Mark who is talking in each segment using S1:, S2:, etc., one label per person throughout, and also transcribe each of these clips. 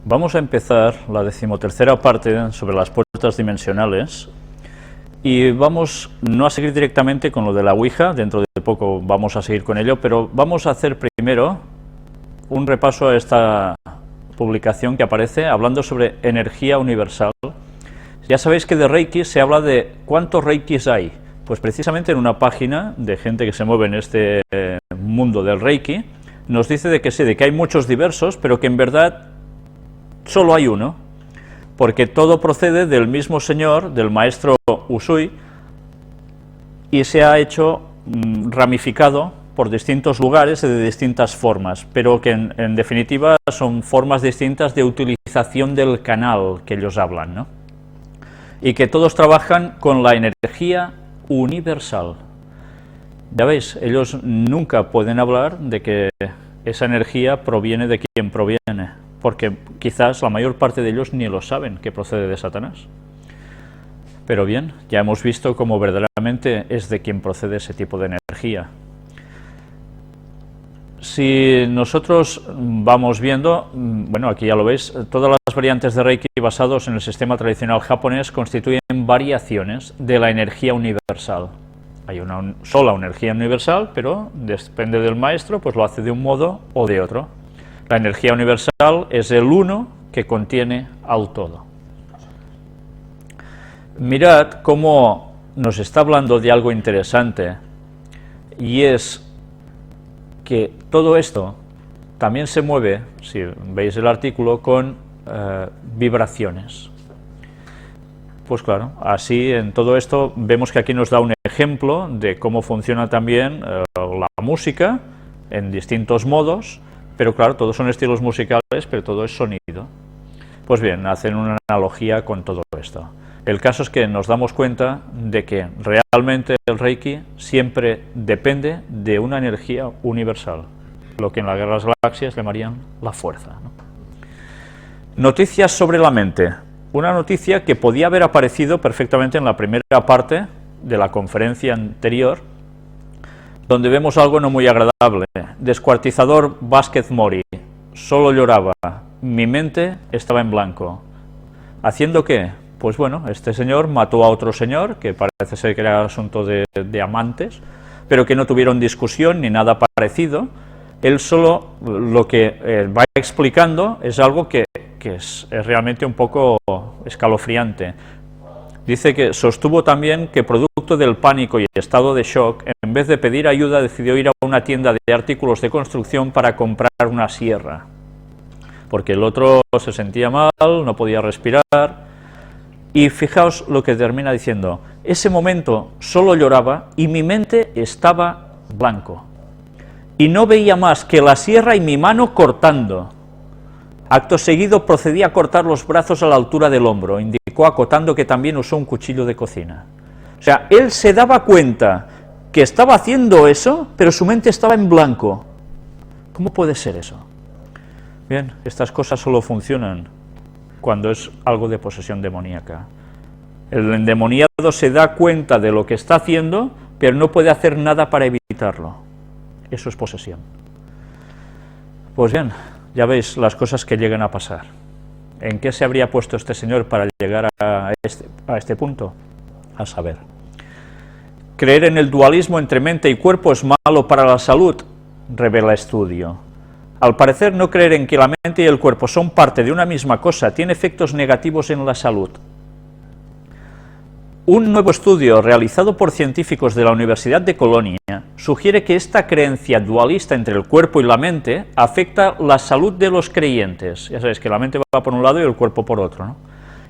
S1: Vamos a empezar la 13ª parte sobre las puertas dimensionales y vamos no a seguir directamente con lo de la Ouija, dentro de poco vamos a seguir con ello, pero vamos a hacer primero un repaso a esta publicación que aparece hablando sobre energía universal. Ya sabéis que de Reiki se habla de cuántos Reikis hay, pues precisamente en una página de gente que se mueve en este mundo del Reiki nos dice de que sí, de que hay muchos diversos, pero que en verdad solo hay uno, porque todo procede del mismo señor, del maestro Usui, y se ha hecho ramificado por distintos lugares y de distintas formas, pero que en definitiva son formas distintas de utilización del canal que ellos hablan, ¿no? Y que todos trabajan con la energía universal. Ya veis, ellos nunca pueden hablar de que esa energía proviene de quien proviene, porque quizás la mayor parte de ellos ni lo saben que procede de Satanás. Pero bien, ya hemos visto cómo verdaderamente es de quien procede ese tipo de energía. Si nosotros vamos viendo, bueno, aquí ya lo veis, todas las variantes de Reiki basados en el sistema tradicional japonés constituyen variaciones de la energía universal. Hay una sola energía universal, pero depende del maestro, pues lo hace de un modo o de otro. La energía universal es el uno que contiene al todo. Mirad cómo nos está hablando de algo interesante, y es que todo esto también se mueve, si veis el artículo, con vibraciones. Pues claro, así en todo esto vemos que aquí nos da un ejemplo de cómo funciona también la música en distintos modos, pero claro, todos son estilos musicales, pero todo es sonido. Pues bien, hacen una analogía con todo esto. El caso es que nos damos cuenta de que realmente el Reiki siempre depende de una energía universal, lo que en la Guerra de las Galaxias llamarían la fuerza, ¿no? Noticias sobre la mente. Una noticia que podía haber aparecido perfectamente en la primera parte de la conferencia anterior, donde vemos algo no muy agradable. Descuartizador Vázquez Mori, solo lloraba, mi mente estaba en blanco. ¿Haciendo qué? Pues bueno, este señor mató a otro señor, que parece ser que era asunto de amantes, pero que no tuvieron discusión ni nada parecido. Él solo lo que va explicando es algo que es realmente un poco escalofriante. Dice que sostuvo también que producto del pánico y estado de shock, en vez de pedir ayuda decidió ir a una tienda de artículos de construcción para comprar una sierra, porque el otro se sentía mal, no podía respirar, y fijaos lo que termina diciendo, ese momento solo lloraba y mi mente estaba blanco, y no veía más que la sierra y mi mano cortando. Acto seguido procedí a cortar los brazos a la altura del hombro, indicó acotando que también usó un cuchillo de cocina. O sea, él se daba cuenta que estaba haciendo eso, pero su mente estaba en blanco. ¿Cómo puede ser eso? Bien, estas cosas solo funcionan cuando es algo de posesión demoníaca. El endemoniado se da cuenta de lo que está haciendo, pero no puede hacer nada para evitarlo. Eso es posesión. Pues bien, ya veis las cosas que llegan a pasar. ¿En qué se habría puesto este señor para llegar a este punto? A saber. Creer en el dualismo entre mente y cuerpo es malo para la salud, revela estudio. Al parecer, no creer en que la mente y el cuerpo son parte de una misma cosa tiene efectos negativos en la salud. Un nuevo estudio realizado por científicos de la Universidad de Colonia sugiere que esta creencia dualista entre el cuerpo y la mente afecta la salud de los creyentes. Ya sabéis que la mente va por un lado y el cuerpo por otro, ¿no?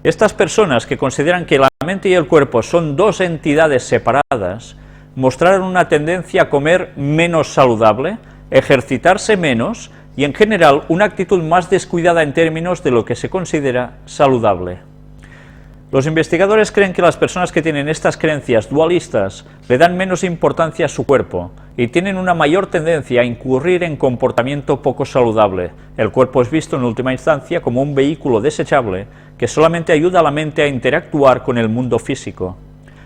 S1: Estas personas que consideran que la mente y el cuerpo son dos entidades separadas, mostraron una tendencia a comer menos saludable, ejercitarse menos y en general una actitud más descuidada en términos de lo que se considera saludable. Los investigadores creen que las personas que tienen estas creencias dualistas le dan menos importancia a su cuerpo y tienen una mayor tendencia a incurrir en comportamiento poco saludable. El cuerpo es visto en última instancia como un vehículo desechable que solamente ayuda a la mente a interactuar con el mundo físico.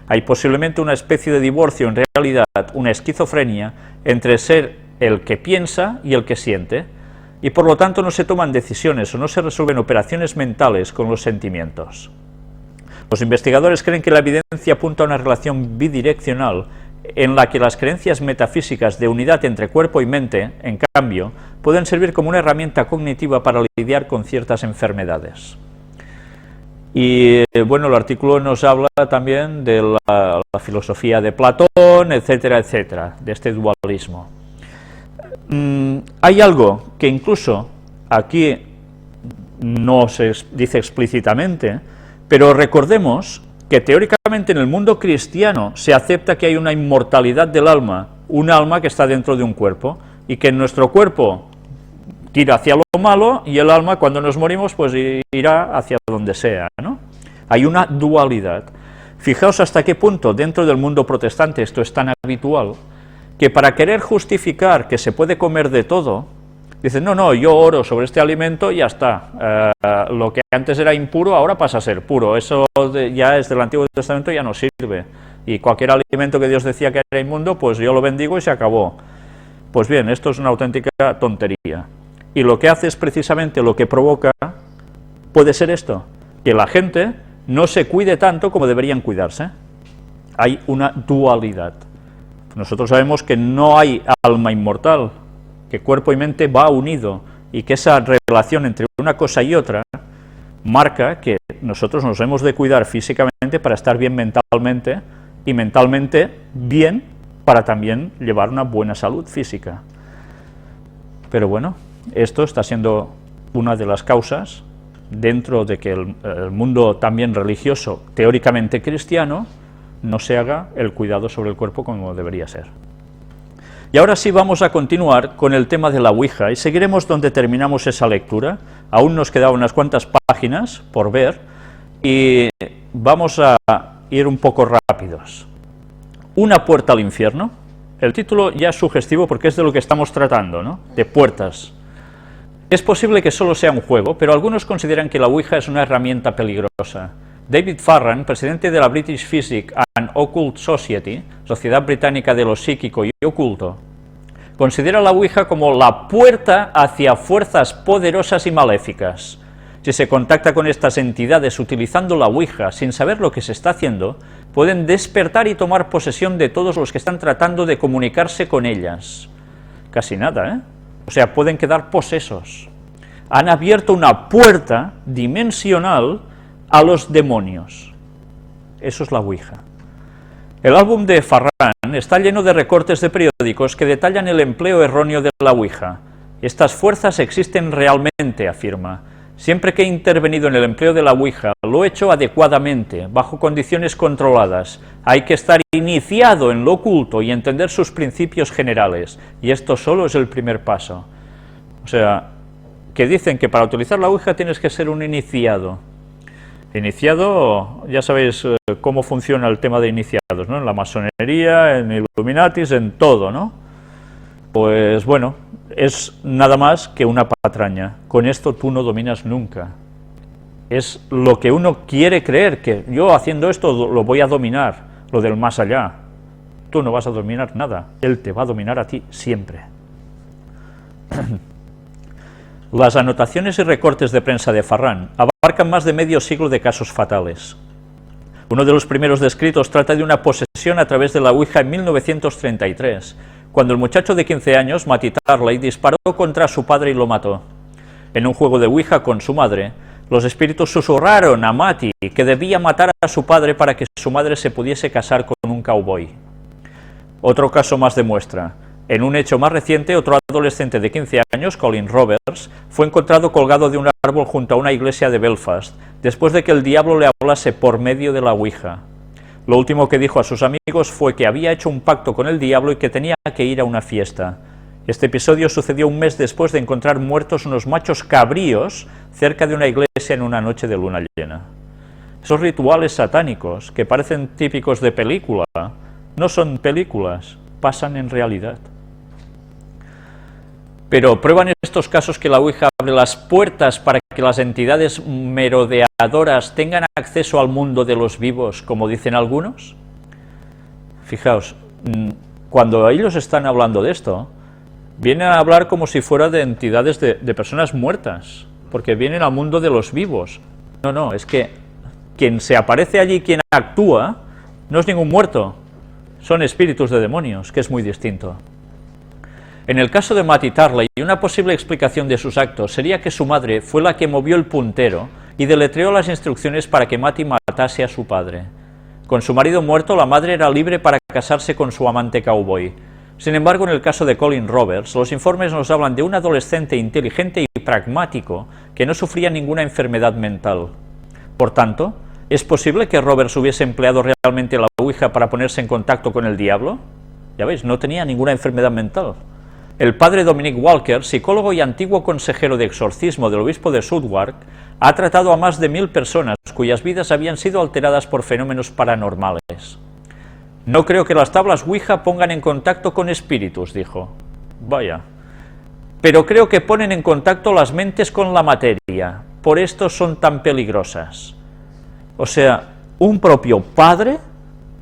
S1: Hay posiblemente una especie de divorcio, en realidad una esquizofrenia, entre ser el que piensa y el que siente. y por lo tanto no se toman decisiones o no se resuelven operaciones mentales con los sentimientos. Los investigadores creen que la evidencia apunta a una relación bidireccional en la que las creencias metafísicas de unidad entre cuerpo y mente, en cambio, pueden servir como una herramienta cognitiva para lidiar con ciertas enfermedades. Y bueno, el artículo nos habla también de la filosofía de Platón, etcétera, etcétera, de este dualismo. Hay algo que incluso aquí no se dice explícitamente, pero recordemos que teóricamente en el mundo cristiano se acepta que hay una inmortalidad del alma, un alma que está dentro de un cuerpo, y que en nuestro cuerpo tira hacia lo malo, y el alma cuando nos morimos pues irá hacia donde sea, ¿no? Hay una dualidad. Fijaos hasta qué punto dentro del mundo protestante esto es tan habitual, que para querer justificar que se puede comer de todo, dicen, no, yo oro sobre este alimento y ya está, lo que antes era impuro ahora pasa a ser puro, eso ya es del Antiguo Testamento, ya no sirve, y cualquier alimento que Dios decía que era inmundo, pues yo lo bendigo y se acabó. Pues bien, esto es una auténtica tontería, y lo que hace es precisamente lo que provoca, puede ser esto, que la gente no se cuide tanto como deberían cuidarse. Hay una dualidad. Nosotros sabemos que no hay alma inmortal, que cuerpo y mente va unido, y que esa relación entre una cosa y otra marca que nosotros nos hemos de cuidar físicamente para estar bien mentalmente, y mentalmente bien para también llevar una buena salud física. Pero bueno, esto está siendo una de las causas dentro de que el mundo también religioso, teóricamente cristiano, no se haga el cuidado sobre el cuerpo como debería ser. Y ahora sí vamos a continuar con el tema de la Ouija, y seguiremos donde terminamos esa lectura. Aún nos quedan unas cuantas páginas por ver, y vamos a ir un poco rápidos. Una puerta al infierno. El título ya es sugestivo porque es de lo que estamos tratando, ¿no? De puertas. Es posible que solo sea un juego, pero algunos consideran que la Ouija es una herramienta peligrosa. David Farran, presidente de la British Psychic and Occult Society, Sociedad Británica de lo Psíquico y Oculto, considera la Ouija como la puerta hacia fuerzas poderosas y maléficas. Si se contacta con estas entidades utilizando la Ouija sin saber lo que se está haciendo, pueden despertar y tomar posesión de todos los que están tratando de comunicarse con ellas. Casi nada, ¿eh? O sea, pueden quedar posesos. Han abierto una puerta dimensional a los demonios. Eso es la Ouija. El álbum de Farran está lleno de recortes de periódicos que detallan el empleo erróneo de la Ouija. Estas fuerzas existen realmente, afirma. Siempre que he intervenido en el empleo de la Ouija, lo he hecho adecuadamente, bajo condiciones controladas. Hay que estar iniciado en lo oculto y entender sus principios generales, y esto solo es el primer paso. O sea, que dicen que para utilizar la Ouija tienes que ser un iniciado. Iniciado, ya sabéis cómo funciona el tema de iniciados, ¿no? En la masonería, en Illuminatis, en todo, ¿no? Pues bueno, es nada más que una patraña. Con esto tú no dominas nunca. Es lo que uno quiere creer, que yo haciendo esto lo voy a dominar, lo del más allá. Tú no vas a dominar nada, él te va a dominar a ti siempre. Las anotaciones y recortes de prensa de Farran abarcan más de medio siglo de casos fatales. Uno de los primeros descritos trata de una posesión a través de la Ouija en 1933, cuando el muchacho de 15 años, Matty Tarley, disparó contra su padre y lo mató. En un juego de Ouija con su madre, los espíritus susurraron a Matty que debía matar a su padre para que su madre se pudiese casar con un cowboy. Otro caso más demuestra. En un hecho más reciente, otro adolescente de 15 años, Colin Roberts, fue encontrado colgado de un árbol junto a una iglesia de Belfast, después de que el diablo le hablase por medio de la Ouija. Lo último que dijo a sus amigos fue que había hecho un pacto con el diablo y que tenía que ir a una fiesta. Este episodio sucedió un mes después de encontrar muertos unos machos cabríos cerca de una iglesia en una noche de luna llena. Esos rituales satánicos, que parecen típicos de película, no son películas, pasan en realidad. Pero ¿prueban estos casos que la Ouija abre las puertas para que las entidades merodeadoras tengan acceso al mundo de los vivos, como dicen algunos? Fijaos, cuando ellos están hablando de esto, Vienen a hablar como si fuera de entidades de personas muertas, porque vienen al mundo de los vivos. No, no, es que quien se aparece allí, quien actúa, no es ningún muerto, son espíritus de demonios, que es muy distinto. En el caso de Matty Tarley, una posible explicación de sus actos sería que su madre fue la que movió el puntero y deletreó las instrucciones para que Matty matase a su padre. Con su marido muerto, la madre era libre para casarse con su amante cowboy. Sin embargo, en el caso de Colin Roberts, los informes nos hablan de un adolescente inteligente y pragmático que no sufría ninguna enfermedad mental. Por tanto, ¿es posible que Roberts hubiese empleado realmente la Ouija para ponerse en contacto con el diablo? Ya veis, no tenía ninguna enfermedad mental. El padre Dominic Walker, psicólogo y antiguo consejero de exorcismo del obispo de Southwark, ha tratado a más de 1000 personas cuyas vidas habían sido alteradas por fenómenos paranormales. No creo que las tablas Ouija pongan en contacto con espíritus, dijo. Vaya. Pero creo que ponen en contacto las mentes con la materia. Por esto son tan peligrosas. O sea, un propio padre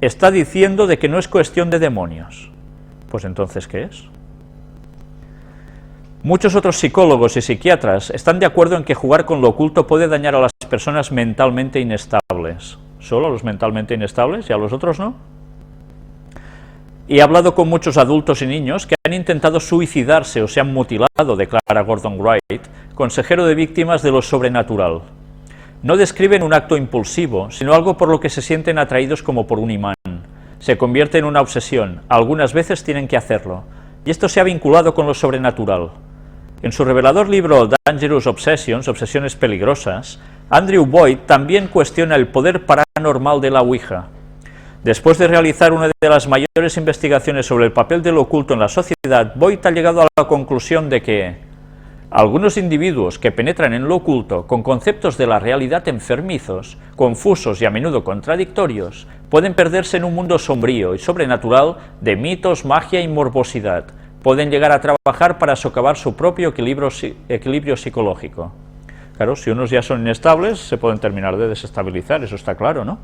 S1: está diciendo de que no es cuestión de demonios. Pues entonces, ¿qué es? Muchos otros psicólogos y psiquiatras están de acuerdo en que jugar con lo oculto puede dañar a las personas mentalmente inestables. ¿Solo a los mentalmente inestables y a los otros no? He hablado con muchos adultos y niños que han intentado suicidarse o se han mutilado, declara Gordon Wright, consejero de víctimas de lo sobrenatural. No describen un acto impulsivo, sino algo por lo que se sienten atraídos como por un imán. Se convierte en una obsesión, algunas veces tienen que hacerlo, y esto se ha vinculado con lo sobrenatural. En su revelador libro Dangerous Obsessions, Obsesiones Peligrosas, Andrew Boyd también cuestiona el poder paranormal de la Ouija. Después de realizar una de las mayores investigaciones sobre el papel del oculto en la sociedad, Boyd ha llegado a la conclusión de que algunos individuos que penetran en lo oculto con conceptos de la realidad enfermizos, confusos y a menudo contradictorios, pueden perderse en un mundo sombrío y sobrenatural de mitos, magia y morbosidad. Pueden llegar a trabajar para socavar su propio equilibrio psicológico. Claro, si unos ya son inestables, se pueden terminar de desestabilizar, eso está claro, ¿no?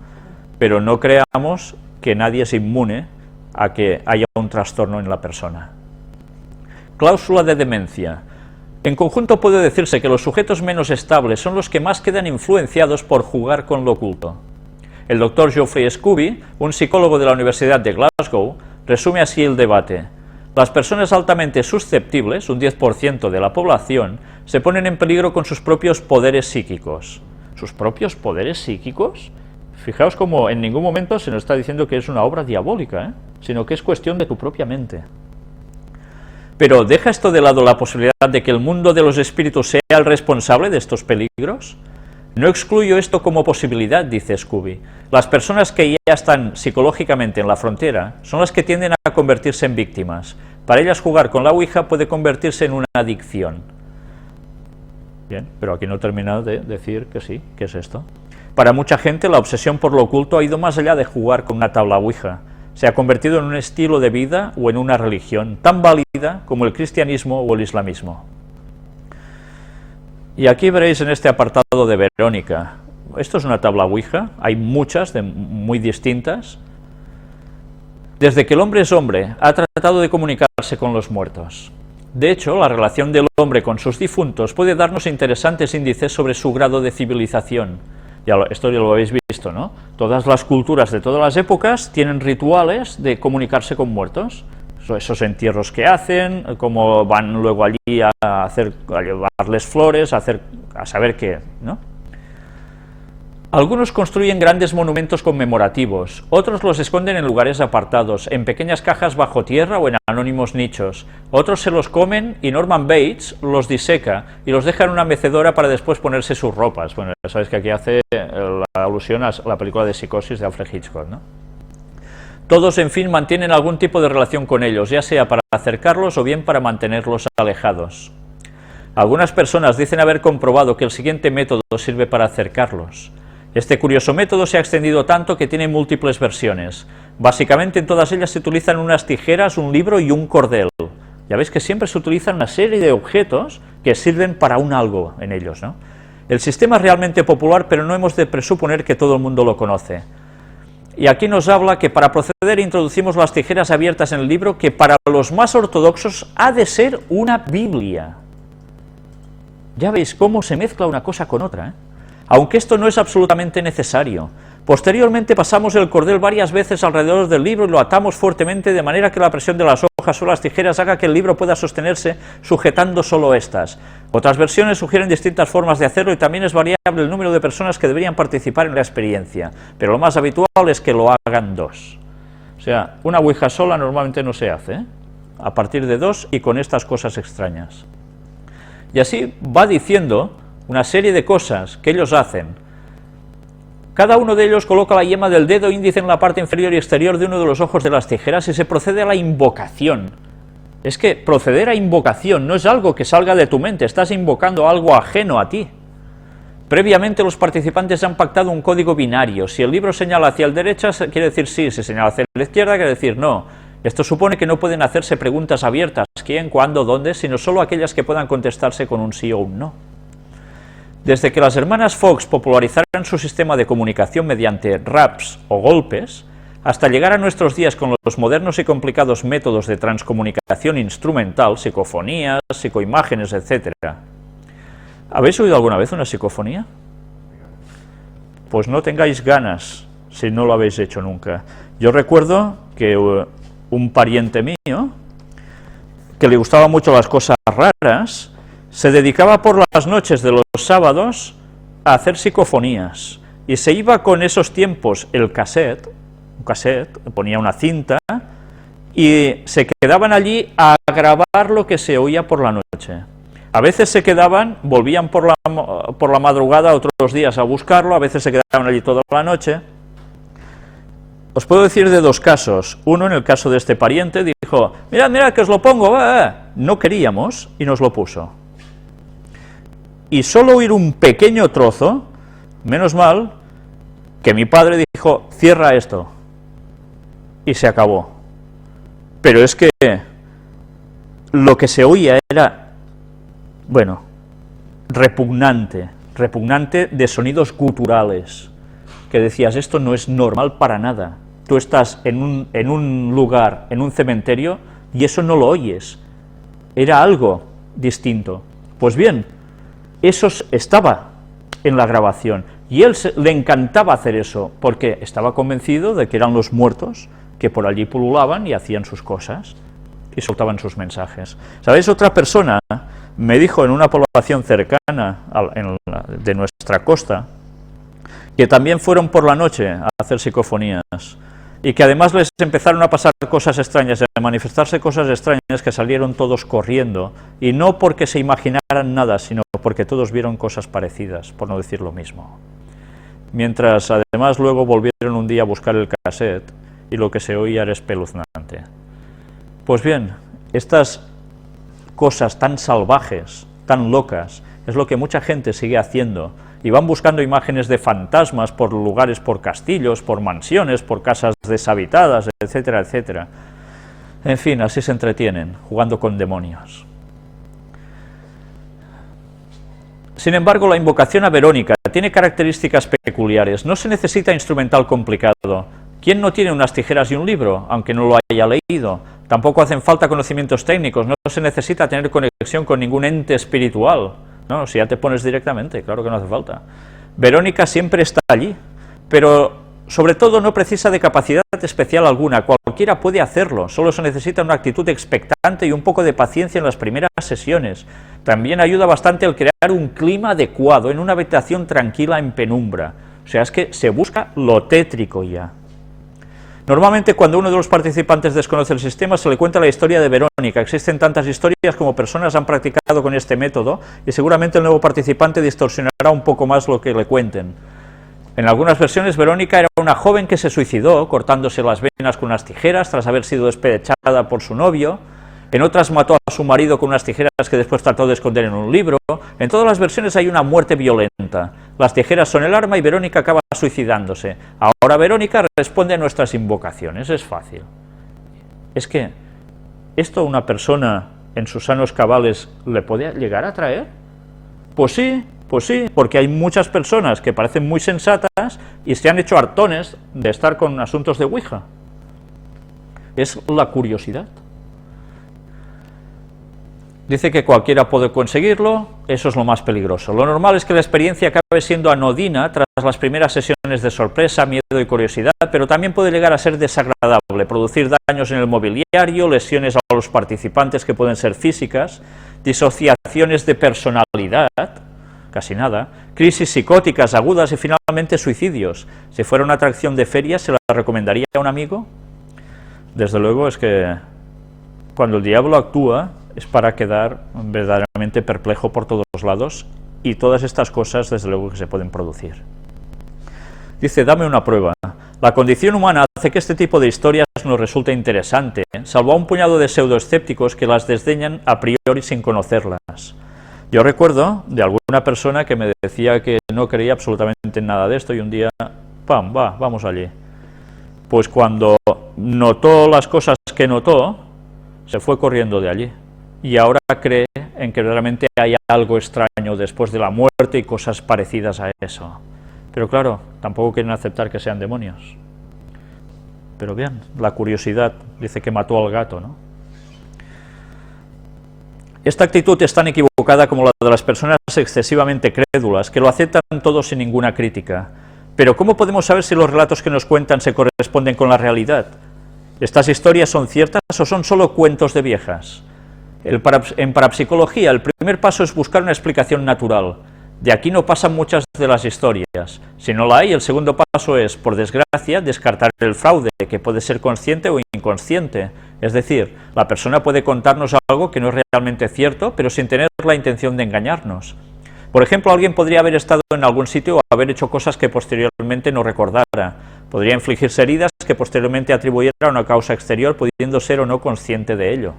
S1: Pero no creamos que nadie es inmune a que haya un trastorno en la persona. Cláusula de demencia. En conjunto puede decirse que los sujetos menos estables son los que más quedan influenciados por jugar con lo oculto. El doctor Geoffrey Scooby, un psicólogo de la Universidad de Glasgow, resume así el debate. Las personas altamente susceptibles, un 10% de la población, se ponen en peligro con sus propios poderes psíquicos. ¿Sus propios poderes psíquicos? Fijaos cómo en ningún momento se nos está diciendo que es una obra diabólica, sino que es cuestión de tu propia mente. Pero ¿deja esto de lado la posibilidad de que el mundo de los espíritus sea el responsable de estos peligros? No excluyo esto como posibilidad, dice Scooby. Las personas que ya están psicológicamente en la frontera son las que tienden a convertirse en víctimas. Para ellas jugar con la Ouija puede convertirse en una adicción. Bien, pero aquí no he terminado de decir que sí, ¿qué es esto? Para mucha gente la obsesión por lo oculto ha ido más allá de jugar con una tabla Ouija. Se ha convertido en un estilo de vida o en una religión tan válida como el cristianismo o el islamismo. Y aquí veréis en este apartado de Verónica. Esto es una tabla Ouija, hay muchas, muy distintas. Desde que el hombre es hombre, ha tratado de comunicarse con los muertos. De hecho, la relación del hombre con sus difuntos puede darnos interesantes índices sobre su grado de civilización. Esto ya lo habéis visto, ¿no? Todas las culturas de todas las épocas tienen rituales de comunicarse con muertos. Esos entierros que hacen, cómo van luego allí a llevarles flores, a saber qué, ¿no? Algunos construyen grandes monumentos conmemorativos, otros los esconden en lugares apartados, en pequeñas cajas bajo tierra o en anónimos nichos. Otros se los comen y Norman Bates los diseca y los deja en una mecedora para después ponerse sus ropas. Bueno, ya sabéis que aquí hace la alusión a la película de Psicosis de Alfred Hitchcock, ¿no? Todos, en fin, mantienen algún tipo de relación con ellos, ya sea para acercarlos o bien para mantenerlos alejados. Algunas personas dicen haber comprobado que el siguiente método sirve para acercarlos. Este curioso método se ha extendido tanto que tiene múltiples versiones. Básicamente en todas ellas se utilizan unas tijeras, un libro y un cordel. Ya veis que siempre se utilizan una serie de objetos que sirven para un algo en ellos, ¿no? El sistema es realmente popular, pero no hemos de presuponer que todo el mundo lo conoce. y aquí nos habla que para proceder introducimos las tijeras abiertas en el libro, que para los más ortodoxos ha de ser una Biblia. Ya veis cómo se mezcla una cosa con otra, ¿eh? Aunque esto no es absolutamente necesario. Posteriormente pasamos el cordel varias veces alrededor del libro y lo atamos fuertemente de manera que la presión de las hojas o las tijeras haga que el libro pueda sostenerse sujetando solo estas. Otras versiones sugieren distintas formas de hacerlo y también es variable el número de personas que deberían participar en la experiencia, pero lo más habitual es que lo hagan dos. O sea, una ouija sola normalmente no se hace, ¿eh? A partir de dos y con estas cosas extrañas. Y así va diciendo una serie de cosas que ellos hacen. Cada uno de ellos coloca la yema del dedo índice en la parte inferior y exterior de uno de los ojos de las tijeras y se procede a la invocación. Es que proceder a invocación no es algo que salga de tu mente, estás invocando algo ajeno a ti. Previamente los participantes han pactado un código binario. Si el libro señala hacia la derecha, quiere decir sí; si señala hacia la izquierda, quiere decir no. Esto supone que no pueden hacerse preguntas abiertas, quién, cuándo, dónde, sino solo aquellas que puedan contestarse con un sí o un no. Desde que las hermanas Fox popularizaron su sistema de comunicación mediante raps o golpes, hasta llegar a nuestros días con los modernos y complicados métodos de transcomunicación instrumental, psicofonías, psicoimágenes, etc. ¿Habéis oído alguna vez una psicofonía? Pues no tengáis ganas si no lo habéis hecho nunca. Yo recuerdo que un pariente mío, que le gustaban mucho las cosas raras, se dedicaba por las noches de los sábados a hacer psicofonías, y se iba con esos tiempos un cassette, ponía una cinta, y se quedaban allí a grabar lo que se oía por la noche. A veces se quedaban, volvían por la madrugada otros días a buscarlo, a veces se quedaban allí toda la noche. Os puedo decir de dos casos. Uno, en el caso de este pariente, dijo: mirad, mirad, que os lo pongo. No queríamos, y nos lo puso. Y solo oír un pequeño trozo, menos mal que mi padre dijo: cierra esto, y se acabó. Pero es que lo que se oía era, bueno, repugnante de sonidos guturales, que decías, esto no es normal para nada. Tú estás en un lugar, en un cementerio, y eso no lo oyes. Era algo distinto. Pues bien, eso estaba en la grabación, y él le encantaba hacer eso, porque estaba convencido de que eran los muertos que por allí pululaban y hacían sus cosas, y soltaban sus mensajes. ¿Sabéis? Otra persona me dijo en una población cercana de nuestra costa, que también fueron por la noche a hacer psicofonías, y que además les empezaron a pasar cosas extrañas, a manifestarse cosas extrañas, que salieron todos corriendo, y no porque se imaginaran nada, sino porque todos vieron cosas parecidas, por no decir lo mismo. Mientras además luego volvieron un día a buscar el cassette, y lo que se oía era espeluznante. Pues bien, estas cosas tan salvajes, tan locas, es lo que mucha gente sigue haciendo, y van buscando imágenes de fantasmas por lugares, por castillos, por mansiones, por casas deshabitadas, etcétera, etcétera. En fin, así se entretienen, jugando con demonios. Sin embargo, la invocación a Verónica tiene características peculiares. No se necesita instrumental complicado. ¿Quién no tiene unas tijeras y un libro, aunque no lo haya leído? Tampoco hacen falta conocimientos técnicos, no se necesita tener conexión con ningún ente espiritual. No, si ya te pones directamente, claro que no hace falta. Verónica siempre está allí, pero sobre todo no precisa de capacidad especial alguna, cualquiera puede hacerlo, solo se necesita una actitud expectante y un poco de paciencia en las primeras sesiones. También ayuda bastante el crear un clima adecuado, en una habitación tranquila en penumbra. O sea, es que se busca lo tétrico ya. Normalmente cuando uno de los participantes desconoce el sistema se le cuenta la historia de Verónica. Existen tantas historias como personas han practicado con este método y seguramente el nuevo participante distorsionará un poco más lo que le cuenten. En algunas versiones Verónica era una joven que se suicidó cortándose las venas con unas tijeras tras haber sido despechada por su novio. En otras mató a su marido con unas tijeras que después trató de esconder en un libro. En todas las versiones hay una muerte violenta. Las tijeras son el arma y Verónica acaba suicidándose. Ahora Verónica responde a nuestras invocaciones, es fácil. Es que, ¿esto a una persona en sus sanos cabales le puede llegar a traer? Pues sí, Pues sí, porque hay muchas personas que parecen muy sensatas y se han hecho hartones de estar con asuntos de Ouija. Es la curiosidad. Dice que cualquiera puede conseguirlo, eso es lo más peligroso. Lo normal es que la experiencia acabe siendo anodina tras las primeras sesiones de sorpresa, miedo y curiosidad, pero también puede llegar a ser desagradable, producir daños en el mobiliario, lesiones a los participantes que pueden ser físicas, disociaciones de personalidad, casi nada, crisis psicóticas agudas y finalmente suicidios. Si fuera una atracción de feria, ¿se la recomendaría a un amigo? Desde luego es que cuando el diablo actúa es para quedar verdaderamente perplejo por todos lados, y todas estas cosas desde luego que se pueden producir. Dice, dame una prueba. La condición humana hace que este tipo de historias nos resulte interesante, salvo a un puñado de pseudoescépticos que las desdeñan a priori sin conocerlas. Yo recuerdo de alguna persona que me decía que no creía absolutamente en nada de esto, y un día, ¡pam!, vamos allí. Pues cuando notó las cosas que notó, se fue corriendo de allí. Y ahora cree en que realmente hay algo extraño después de la muerte y cosas parecidas a eso. Pero claro, tampoco quieren aceptar que sean demonios. Pero bien, la curiosidad dice que mató al gato, ¿no? Esta actitud es tan equivocada como la de las personas excesivamente crédulas, que lo aceptan todo sin ninguna crítica. Pero ¿cómo podemos saber si los relatos que nos cuentan se corresponden con la realidad? ¿Estas historias son ciertas o son solo cuentos de viejas? En parapsicología, el primer paso es buscar una explicación natural. De aquí no pasan muchas de las historias. Si no la hay, el segundo paso es, por desgracia, descartar el fraude, que puede ser consciente o inconsciente. Es decir, la persona puede contarnos algo que no es realmente cierto, pero sin tener la intención de engañarnos. Por ejemplo, alguien podría haber estado en algún sitio o haber hecho cosas que posteriormente no recordara. Podría infligirse heridas que posteriormente atribuyera a una causa exterior, pudiendo ser o no consciente de ello.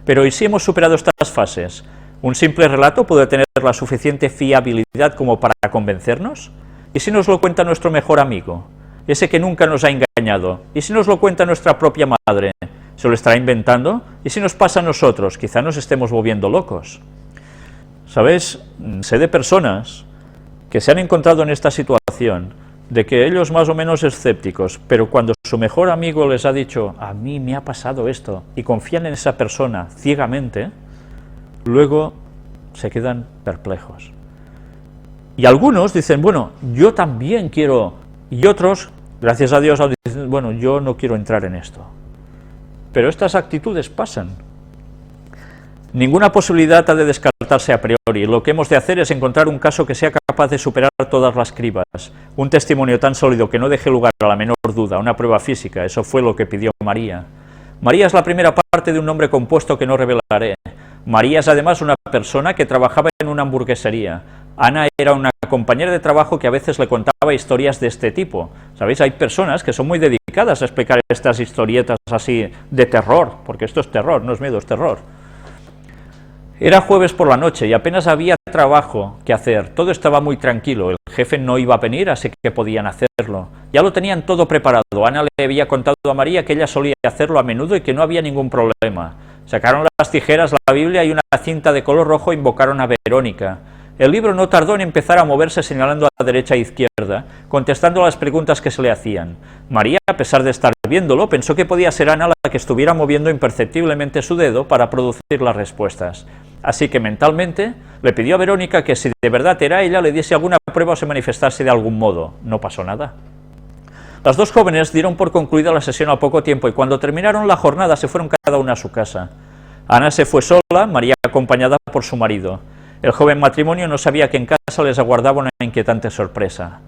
S1: Pero ¿y si hemos superado estas fases? ¿Un simple relato puede tener la suficiente fiabilidad como para convencernos? ¿Y si nos lo cuenta nuestro mejor amigo? Ese que nunca nos ha engañado. ¿Y si nos lo cuenta nuestra propia madre? ¿Se lo estará inventando? ¿Y si nos pasa a nosotros? Quizá nos estemos volviendo locos. ¿Sabéis? Sé de personas que se han encontrado en esta situación, de que ellos más o menos escépticos, pero cuando su mejor amigo les ha dicho, a mí me ha pasado esto, y confían en esa persona ciegamente, luego se quedan perplejos. Y algunos dicen, bueno, yo también quiero, y otros, gracias a Dios, dicen, bueno, yo no quiero entrar en esto. Pero estas actitudes pasan. Ninguna posibilidad ha de descartarse a priori. Lo que hemos de hacer es encontrar un caso que sea capaz de superar todas las cribas, un testimonio tan sólido que no deje lugar a la menor duda, una prueba física. Eso fue lo que pidió María. María es la primera parte de un nombre compuesto que no revelaré. María es además una persona que trabajaba en una hamburguesería. Ana era una compañera de trabajo que a veces le contaba historias de este tipo. ¿Sabéis? Hay personas que son muy dedicadas a explicar estas historietas así de terror, porque esto es terror, no es miedo, es terror. Era jueves por la noche y apenas había trabajo que hacer, todo estaba muy tranquilo, el jefe no iba a venir, así que podían hacerlo. Ya lo tenían todo preparado, Ana le había contado a María que ella solía hacerlo a menudo y que no había ningún problema. Sacaron las tijeras, la Biblia y una cinta de color rojo e invocaron a Verónica. El libro no tardó en empezar a moverse señalando a derecha e izquierda, contestando a las preguntas que se le hacían. María, a pesar de estar viéndolo, pensó que podía ser Ana la que estuviera moviendo imperceptiblemente su dedo para producir las respuestas. Así que mentalmente le pidió a Verónica que si de verdad era ella le diese alguna prueba o se manifestase de algún modo. No pasó nada. Las dos jóvenes dieron por concluida la sesión al poco tiempo y cuando terminaron la jornada se fueron cada una a su casa. Ana se fue sola, María acompañada por su marido. El joven matrimonio no sabía que en casa les aguardaba una inquietante sorpresa.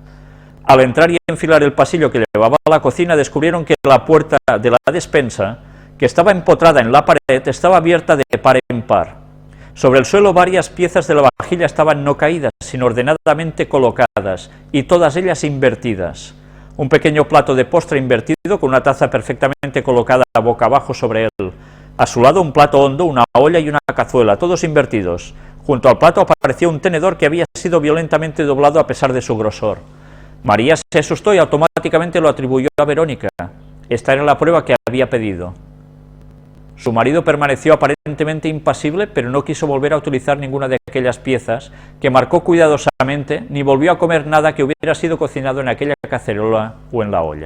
S1: Al entrar y enfilar el pasillo que llevaba a la cocina, descubrieron que la puerta de la despensa, que estaba empotrada en la pared, estaba abierta de par en par. Sobre el suelo varias piezas de la vajilla estaban no caídas, sino ordenadamente colocadas, y todas ellas invertidas. Un pequeño plato de postre invertido con una taza perfectamente colocada boca abajo sobre él. A su lado un plato hondo, una olla y una cazuela, todos invertidos. Junto al plato apareció un tenedor que había sido violentamente doblado a pesar de su grosor. María se asustó y automáticamente lo atribuyó a Verónica. Esta era la prueba que había pedido. Su marido permaneció aparentemente impasible, pero no quiso volver a utilizar ninguna de aquellas piezas que marcó cuidadosamente, ni volvió a comer nada que hubiera sido cocinado en aquella cacerola o en la olla.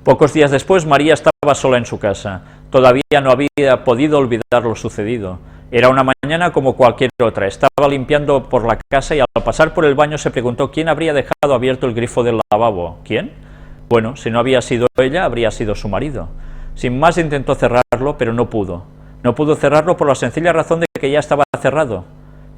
S1: Pocos días después, María estaba sola en su casa. Todavía no había podido olvidar lo sucedido. Era una mañana como cualquier otra. Estaba limpiando por la casa y al pasar por el baño se preguntó quién habría dejado abierto el grifo del lavabo. ¿Quién? Bueno, si no había sido ella, habría sido su marido. Sin más intentó cerrarlo, pero no pudo. No pudo cerrarlo por la sencilla razón de que ya estaba cerrado.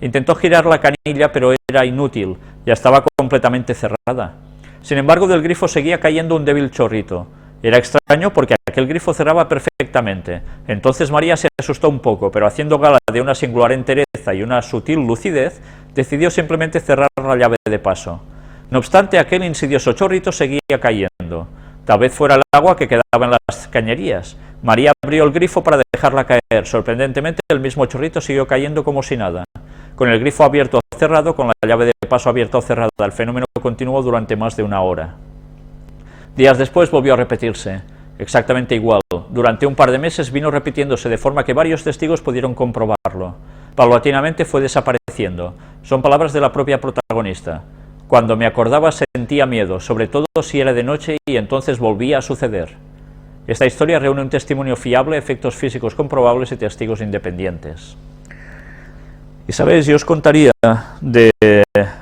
S1: Intentó girar la canilla, pero era inútil, ya estaba completamente cerrada. Sin embargo, del grifo seguía cayendo un débil chorrito. Era extraño porque aquel grifo cerraba perfectamente. Entonces María se asustó un poco, pero haciendo gala de una singular entereza y una sutil lucidez, decidió simplemente cerrar la llave de paso. No obstante, aquel insidioso chorrito seguía cayendo. Tal vez fuera el agua que quedaba en las cañerías. María abrió el grifo para dejarla caer. Sorprendentemente, el mismo chorrito siguió cayendo como si nada. Con el grifo abierto o cerrado, con la llave de paso abierta o cerrada, el fenómeno continuó durante más de una hora. Días después volvió a repetirse, exactamente igual. Durante un par de meses vino repitiéndose de forma que varios testigos pudieron comprobarlo. Paulatinamente fue desapareciendo. Son palabras de la propia protagonista. Cuando me acordaba sentía miedo, sobre todo si era de noche, y entonces volvía a suceder. Esta historia reúne un testimonio fiable, efectos físicos comprobables y testigos independientes. Y sabéis, yo os contaría de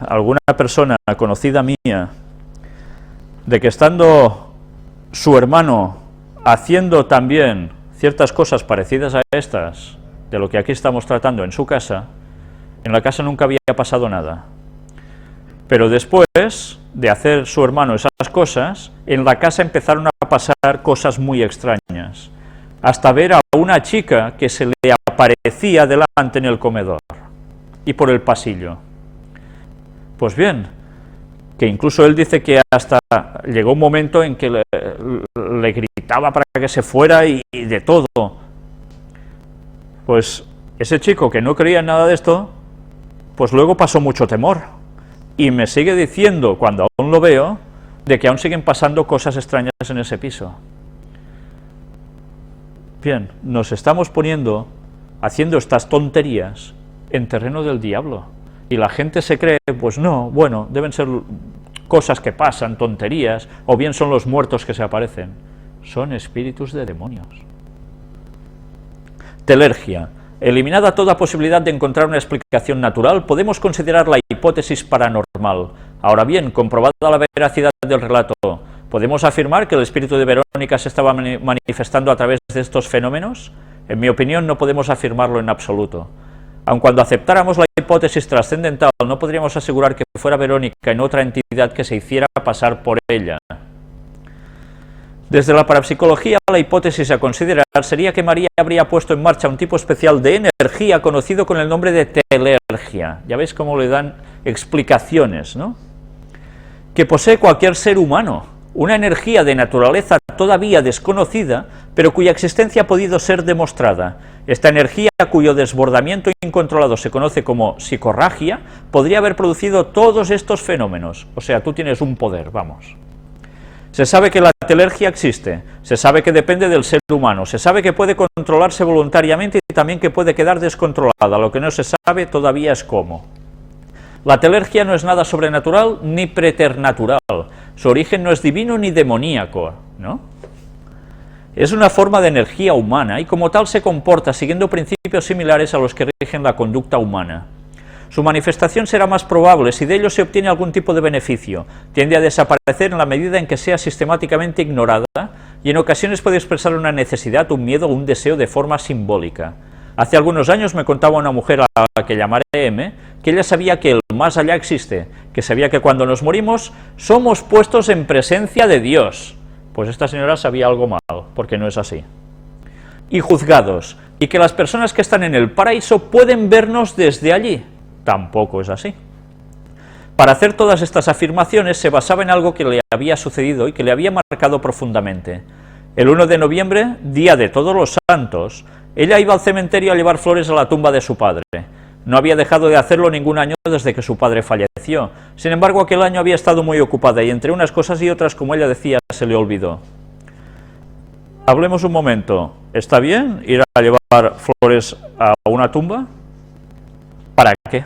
S1: alguna persona conocida mía, de que estando su hermano haciendo también ciertas cosas parecidas a estas, de lo que aquí estamos tratando en su casa, en la casa nunca había pasado nada. Pero después de hacer su hermano esas cosas, en la casa empezaron a pasar cosas muy extrañas, hasta ver a una chica que se le aparecía delante en el comedor y por el pasillo. Pues bien, que incluso él dice que hasta llegó un momento en que le gritaba para que se fuera y de todo. Pues ese chico que no creía en nada de esto, pues luego pasó mucho temor. Y me sigue diciendo, cuando aún lo veo, de que aún siguen pasando cosas extrañas en ese piso. Bien, nos estamos poniendo, haciendo estas tonterías en terreno del diablo. Y la gente se cree, pues no, bueno, deben ser cosas que pasan, tonterías, o bien son los muertos que se aparecen. Son espíritus de demonios. Telergia. Eliminada toda posibilidad de encontrar una explicación natural, podemos considerar la hipótesis paranormal. Ahora bien, comprobada la veracidad del relato, ¿podemos afirmar que el espíritu de Verónica se estaba manifestando a través de estos fenómenos? En mi opinión, no podemos afirmarlo en absoluto. Aun cuando aceptáramos la hipótesis trascendental, no podríamos asegurar que fuera Verónica y no otra entidad que se hiciera pasar por ella. Desde la parapsicología, la hipótesis a considerar sería que María habría puesto en marcha un tipo especial de energía conocido con el nombre de telergia. Ya veis cómo le dan explicaciones, ¿no? Que posee cualquier ser humano, una energía de naturaleza todavía desconocida, pero cuya existencia ha podido ser demostrada. Esta energía, cuyo desbordamiento incontrolado se conoce como psicorragia, podría haber producido todos estos fenómenos. O sea, tú tienes un poder, vamos. Se sabe que la telergia existe, se sabe que depende del ser humano, se sabe que puede controlarse voluntariamente y también que puede quedar descontrolada. Lo que no se sabe todavía es cómo. La telergia no es nada sobrenatural ni preternatural. Su origen no es divino ni demoníaco, ¿no? Es una forma de energía humana y como tal se comporta siguiendo principios similares a los que rigen la conducta humana. Su manifestación será más probable si de ello se obtiene algún tipo de beneficio. Tiende a desaparecer en la medida en que sea sistemáticamente ignorada y en ocasiones puede expresar una necesidad, un miedo o un deseo de forma simbólica. Hace algunos años me contaba una mujer a la que llamaré M, que ella sabía que el más allá existe, que sabía que cuando nos morimos somos puestos en presencia de Dios. Pues esta señora sabía algo mal, porque no es así. Y juzgados, y que las personas que están en el paraíso pueden vernos desde allí. Tampoco es así. Para hacer todas estas afirmaciones se basaba en algo que le había sucedido y que le había marcado profundamente. El 1 de noviembre, día de Todos los Santos, ella iba al cementerio a llevar flores a la tumba de su padre. No había dejado de hacerlo ningún año desde que su padre falleció. Sin embargo, aquel año había estado muy ocupada y entre unas cosas y otras, como ella decía, se le olvidó. hablemos un momento. ¿Está bien ir a llevar flores a una tumba? ¿Para qué?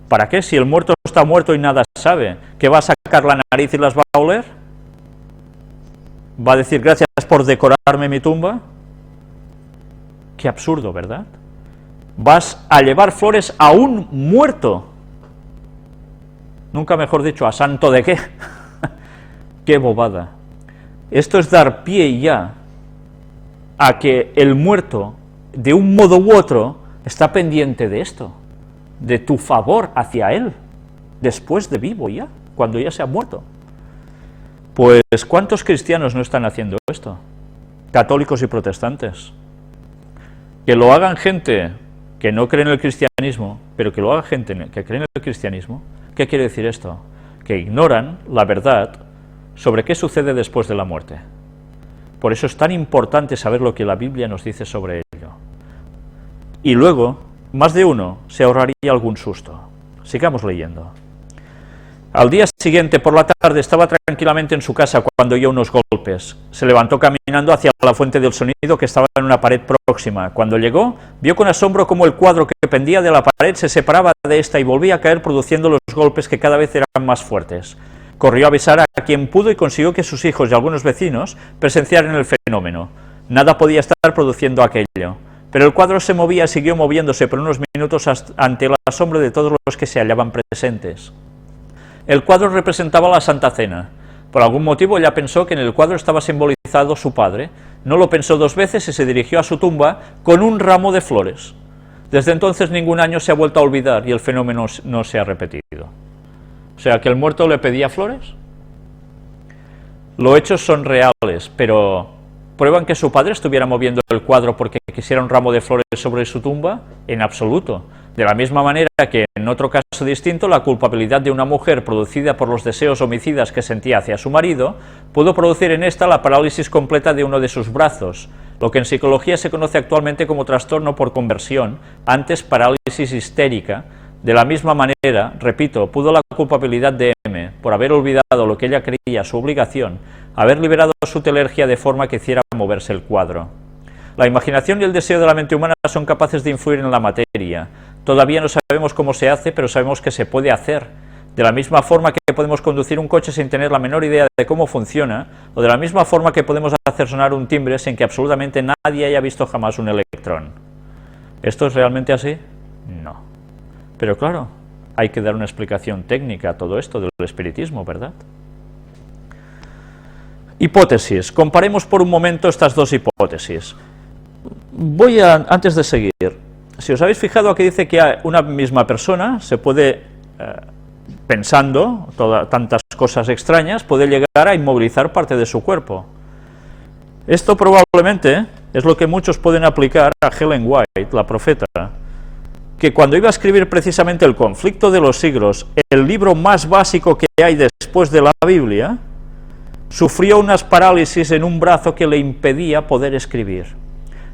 S1: ¿Para qué? Si el muerto está muerto y nada sabe, ¿qué va a sacar la nariz y las va a oler? ¿Va a decir gracias por decorarme mi tumba? Qué absurdo, ¿verdad? Vas a llevar flores a un muerto. Nunca mejor dicho, ¿a santo de qué? Qué bobada. Esto es dar pie ya a que el muerto, de un modo u otro, está pendiente de esto, de tu favor hacia él, después de vivo ya, cuando ya se ha muerto. Pues, ¿cuántos cristianos no están haciendo esto? Católicos y protestantes. Que lo hagan gente que no cree en el cristianismo, pero que lo haga gente que cree en el cristianismo. ¿Qué quiere decir esto? Que ignoran la verdad sobre qué sucede después de la muerte. Por eso es tan importante saber lo que la Biblia nos dice sobre ello. Y luego, más de uno se ahorraría algún susto. Sigamos leyendo. Al día siguiente, por la tarde, estaba tranquilamente en su casa cuando oyó unos golpes. Se levantó caminando hacia la fuente del sonido que estaba en una pared próxima. Cuando llegó, vio con asombro cómo el cuadro que pendía de la pared se separaba de esta y volvía a caer, produciendo los golpes que cada vez eran más fuertes. Corrió a avisar a quien pudo y consiguió que sus hijos y algunos vecinos presenciaran el fenómeno. Nada podía estar produciendo aquello. Pero el cuadro se movía y siguió moviéndose por unos minutos ante el asombro de todos los que se hallaban presentes. El cuadro representaba la Santa Cena. Por algún motivo ella pensó que en el cuadro estaba simbolizado su padre. No lo pensó dos veces y se dirigió a su tumba con un ramo de flores. Desde entonces ningún año se ha vuelto a olvidar y el fenómeno no se ha repetido. O sea, que el muerto le pedía flores. Los hechos son reales, pero ¿prueban que su padre estuviera moviendo el cuadro porque quisiera un ramo de flores sobre su tumba? En absoluto. De la misma manera que en otro caso distinto, la culpabilidad de una mujer producida por los deseos homicidas que sentía hacia su marido, pudo producir en esta la parálisis completa de uno de sus brazos, lo que en psicología se conoce actualmente como trastorno por conversión, antes parálisis histérica. De la misma manera, repito, pudo la culpabilidad de M, por haber olvidado lo que ella creía su obligación, haber liberado su telergia de forma que hiciera moverse el cuadro. La imaginación y el deseo de la mente humana son capaces de influir en la materia. Todavía no sabemos cómo se hace, pero sabemos que se puede hacer. De la misma forma que podemos conducir un coche sin tener la menor idea de cómo funciona, o de la misma forma que podemos hacer sonar un timbre sin que absolutamente nadie haya visto jamás un electrón. ¿Esto es realmente así? No. Pero claro, hay que dar una explicación técnica a todo esto del espiritismo, ¿verdad? Hipótesis. Comparemos por un momento estas dos hipótesis. Antes de seguir, si os habéis fijado, aquí dice que una misma persona se puede, pensando tantas cosas extrañas, puede llegar a inmovilizar parte de su cuerpo. Esto probablemente es lo que muchos pueden aplicar a Ellen White, la profeta, que cuando iba a escribir precisamente El conflicto de los siglos, el libro más básico que hay después de la Biblia, sufrió unas parálisis en un brazo que le impedía poder escribir.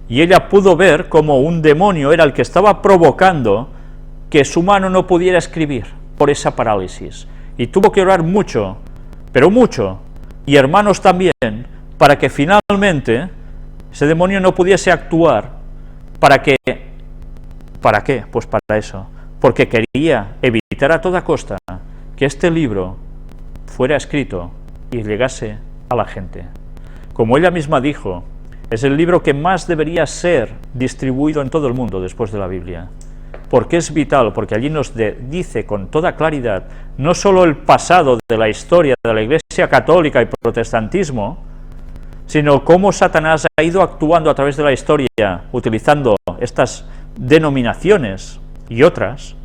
S1: Y ella pudo ver cómo un demonio era el que estaba provocando que su mano no pudiera escribir por esa parálisis. Y tuvo que orar mucho, pero mucho, y hermanos también, para que finalmente ese demonio no pudiese actuar. ¿Para qué? Pues para eso. Porque quería evitar a toda costa que este libro fuera escrito y llegase a la gente. Como ella misma dijo, es el libro que más debería ser distribuido en todo el mundo después de la Biblia. Porque es vital, porque allí nos dice con toda claridad no solo el pasado de la historia de la Iglesia católica y protestantismo, sino cómo Satanás ha ido actuando a través de la historia, utilizando estas denominaciones y otras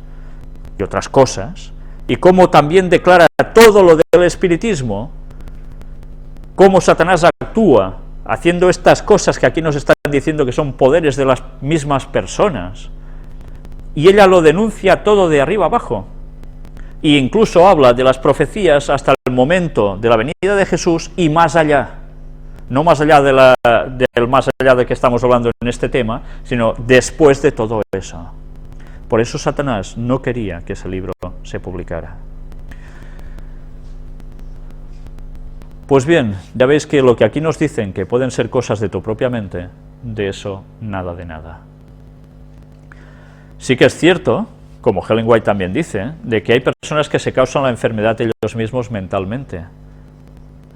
S1: cosas, y cómo también declara todo lo del espiritismo, cómo Satanás actúa haciendo estas cosas que aquí nos están diciendo que son poderes de las mismas personas, y ella lo denuncia todo de arriba abajo, e incluso habla de las profecías hasta el momento de la venida de Jesús y más allá, no más allá del más allá de que estamos hablando en este tema, sino después de todo eso. Por eso Satanás no quería que ese libro se publicara. Pues bien, ya veis que lo que aquí nos dicen que pueden ser cosas de tu propia mente, de eso nada de nada. Sí que es cierto, como Ellen White también dice, de que hay personas que se causan la enfermedad ellos mismos mentalmente.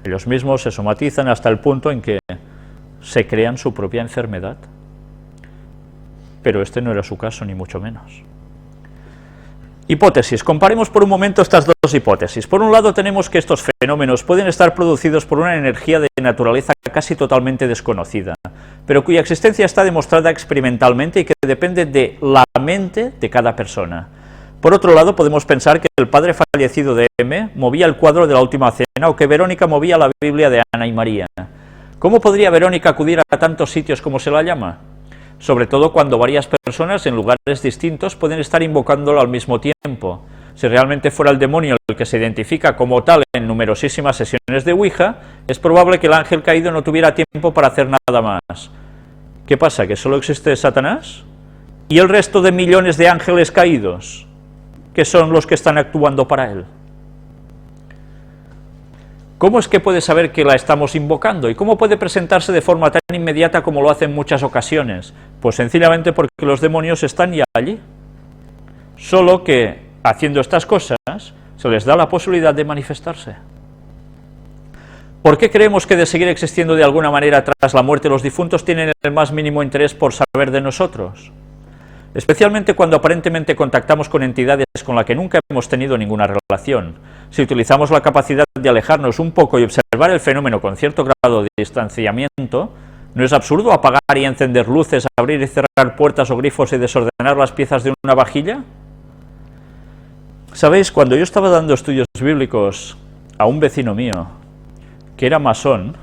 S1: Ellos mismos se somatizan hasta el punto en que se crean su propia enfermedad. Pero este no era su caso, ni mucho menos. Hipótesis. Comparemos por un momento estas dos hipótesis. Por un lado tenemos que estos fenómenos pueden estar producidos por una energía de naturaleza casi totalmente desconocida, pero cuya existencia está demostrada experimentalmente y que depende de la mente de cada persona. Por otro lado, podemos pensar que el padre fallecido de M movía el cuadro de la Última Cena o que Verónica movía la Biblia de Ana y María. ¿Cómo podría Verónica acudir a tantos sitios como se la llama? Sobre todo cuando varias personas en lugares distintos pueden estar invocándolo al mismo tiempo. Si realmente fuera el demonio el que se identifica como tal en numerosísimas sesiones de Ouija, es probable que el ángel caído no tuviera tiempo para hacer nada más. ¿Qué pasa? ¿Que solo existe Satanás? ¿Y el resto de millones de ángeles caídos? ¿Que son los que están actuando para él? ¿Cómo es que puede saber que la estamos invocando? ¿Y cómo puede presentarse de forma tan inmediata como lo hace en muchas ocasiones? Pues sencillamente porque los demonios están ya allí. Solo que, haciendo estas cosas, se les da la posibilidad de manifestarse. ¿Por qué creemos que de seguir existiendo de alguna manera tras la muerte los difuntos tienen el más mínimo interés por saber de nosotros? Especialmente cuando aparentemente contactamos con entidades con las que nunca hemos tenido ninguna relación. Si utilizamos la capacidad de alejarnos un poco y observar el fenómeno con cierto grado de distanciamiento, ¿no es absurdo apagar y encender luces, abrir y cerrar puertas o grifos y desordenar las piezas de una vajilla? ¿Sabéis? Cuando yo estaba dando estudios bíblicos a un vecino mío, que era masón,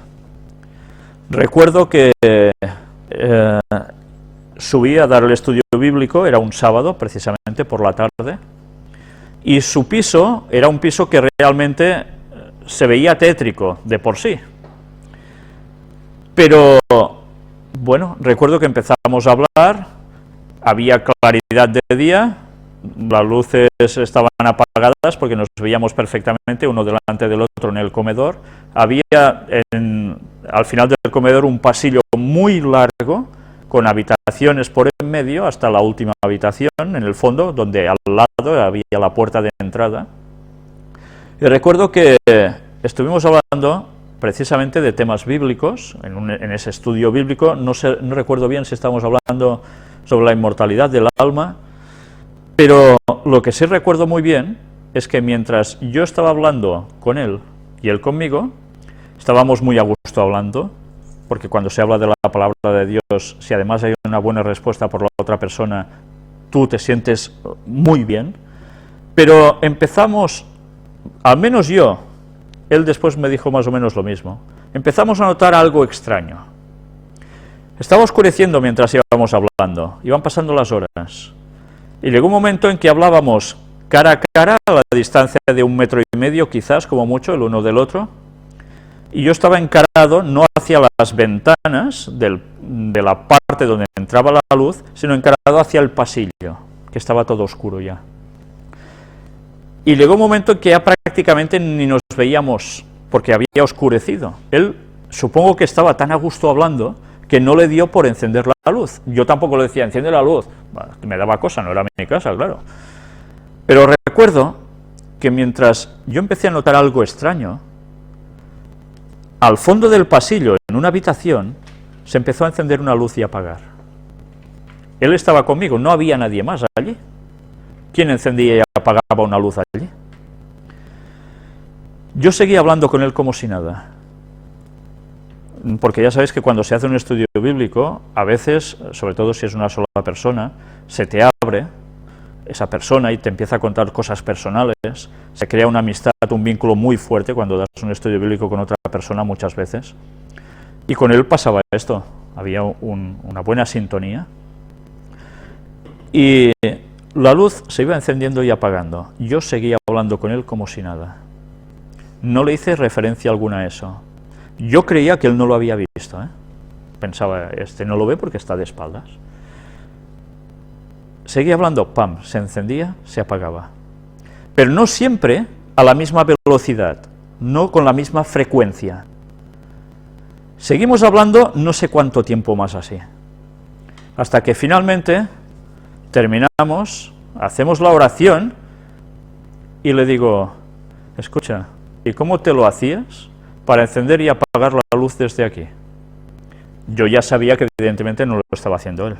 S1: recuerdo que subí a dar el estudio bíblico, era un sábado, precisamente por la tarde, y su piso era un piso que realmente se veía tétrico de por sí. Pero, bueno, recuerdo que empezamos a hablar, había claridad de día, las luces estaban apagadas porque nos veíamos perfectamente uno delante del otro en el comedor, había al final del comedor un pasillo muy largo, con habitaciones por en medio hasta la última habitación, en el fondo, donde al lado había la puerta de entrada. Y recuerdo que estuvimos hablando precisamente de temas bíblicos, en ese estudio bíblico, no recuerdo bien si estábamos hablando sobre la inmortalidad del alma, pero lo que sí recuerdo muy bien es que mientras yo estaba hablando con él y él conmigo, estábamos muy a gusto hablando, porque cuando se habla de la palabra de Dios, si además hay una buena respuesta por la otra persona, tú te sientes muy bien, pero empezamos, al menos yo, él después me dijo más o menos lo mismo, empezamos a notar algo extraño. Estaba oscureciendo mientras íbamos hablando, iban pasando las horas, y llegó un momento en que hablábamos cara a cara, a la distancia de 1,5 metros quizás, como mucho, el uno del otro, y yo estaba encarado no hacia las ventanas de la parte donde entraba la luz, sino encarado hacia el pasillo, que estaba todo oscuro ya. Y llegó un momento en que ya prácticamente ni nos veíamos, porque había oscurecido. Él, supongo que estaba tan a gusto hablando, que no le dio por encender la luz. Yo tampoco le decía, enciende la luz. Bueno, me daba cosa, no era mi casa, claro. Pero recuerdo que mientras yo empecé a notar algo extraño, al fondo del pasillo, en una habitación, se empezó a encender una luz y apagar. Él estaba conmigo, no había nadie más allí. ¿Quién encendía y apagaba una luz allí? Yo seguía hablando con él como si nada. Porque ya sabéis que cuando se hace un estudio bíblico, a veces, sobre todo si es una sola persona, se te abre esa persona y te empieza a contar cosas personales, se crea una amistad, un vínculo muy fuerte cuando das un estudio bíblico con otra persona muchas veces, y con él pasaba esto, había una buena sintonía, y la luz se iba encendiendo y apagando, yo seguía hablando con él como si nada, no le hice referencia alguna a eso, yo creía que él no lo había visto, pensaba, este no lo ve porque está de espaldas. Seguía hablando, pam, se encendía, se apagaba. Pero no siempre a la misma velocidad. no con la misma frecuencia. Seguimos hablando no sé cuánto tiempo más así, hasta que finalmente terminamos, hacemos la oración y le digo, escucha, ¿y cómo te lo hacías para encender y apagar la luz desde aquí? Yo ya sabía que evidentemente no lo estaba haciendo él.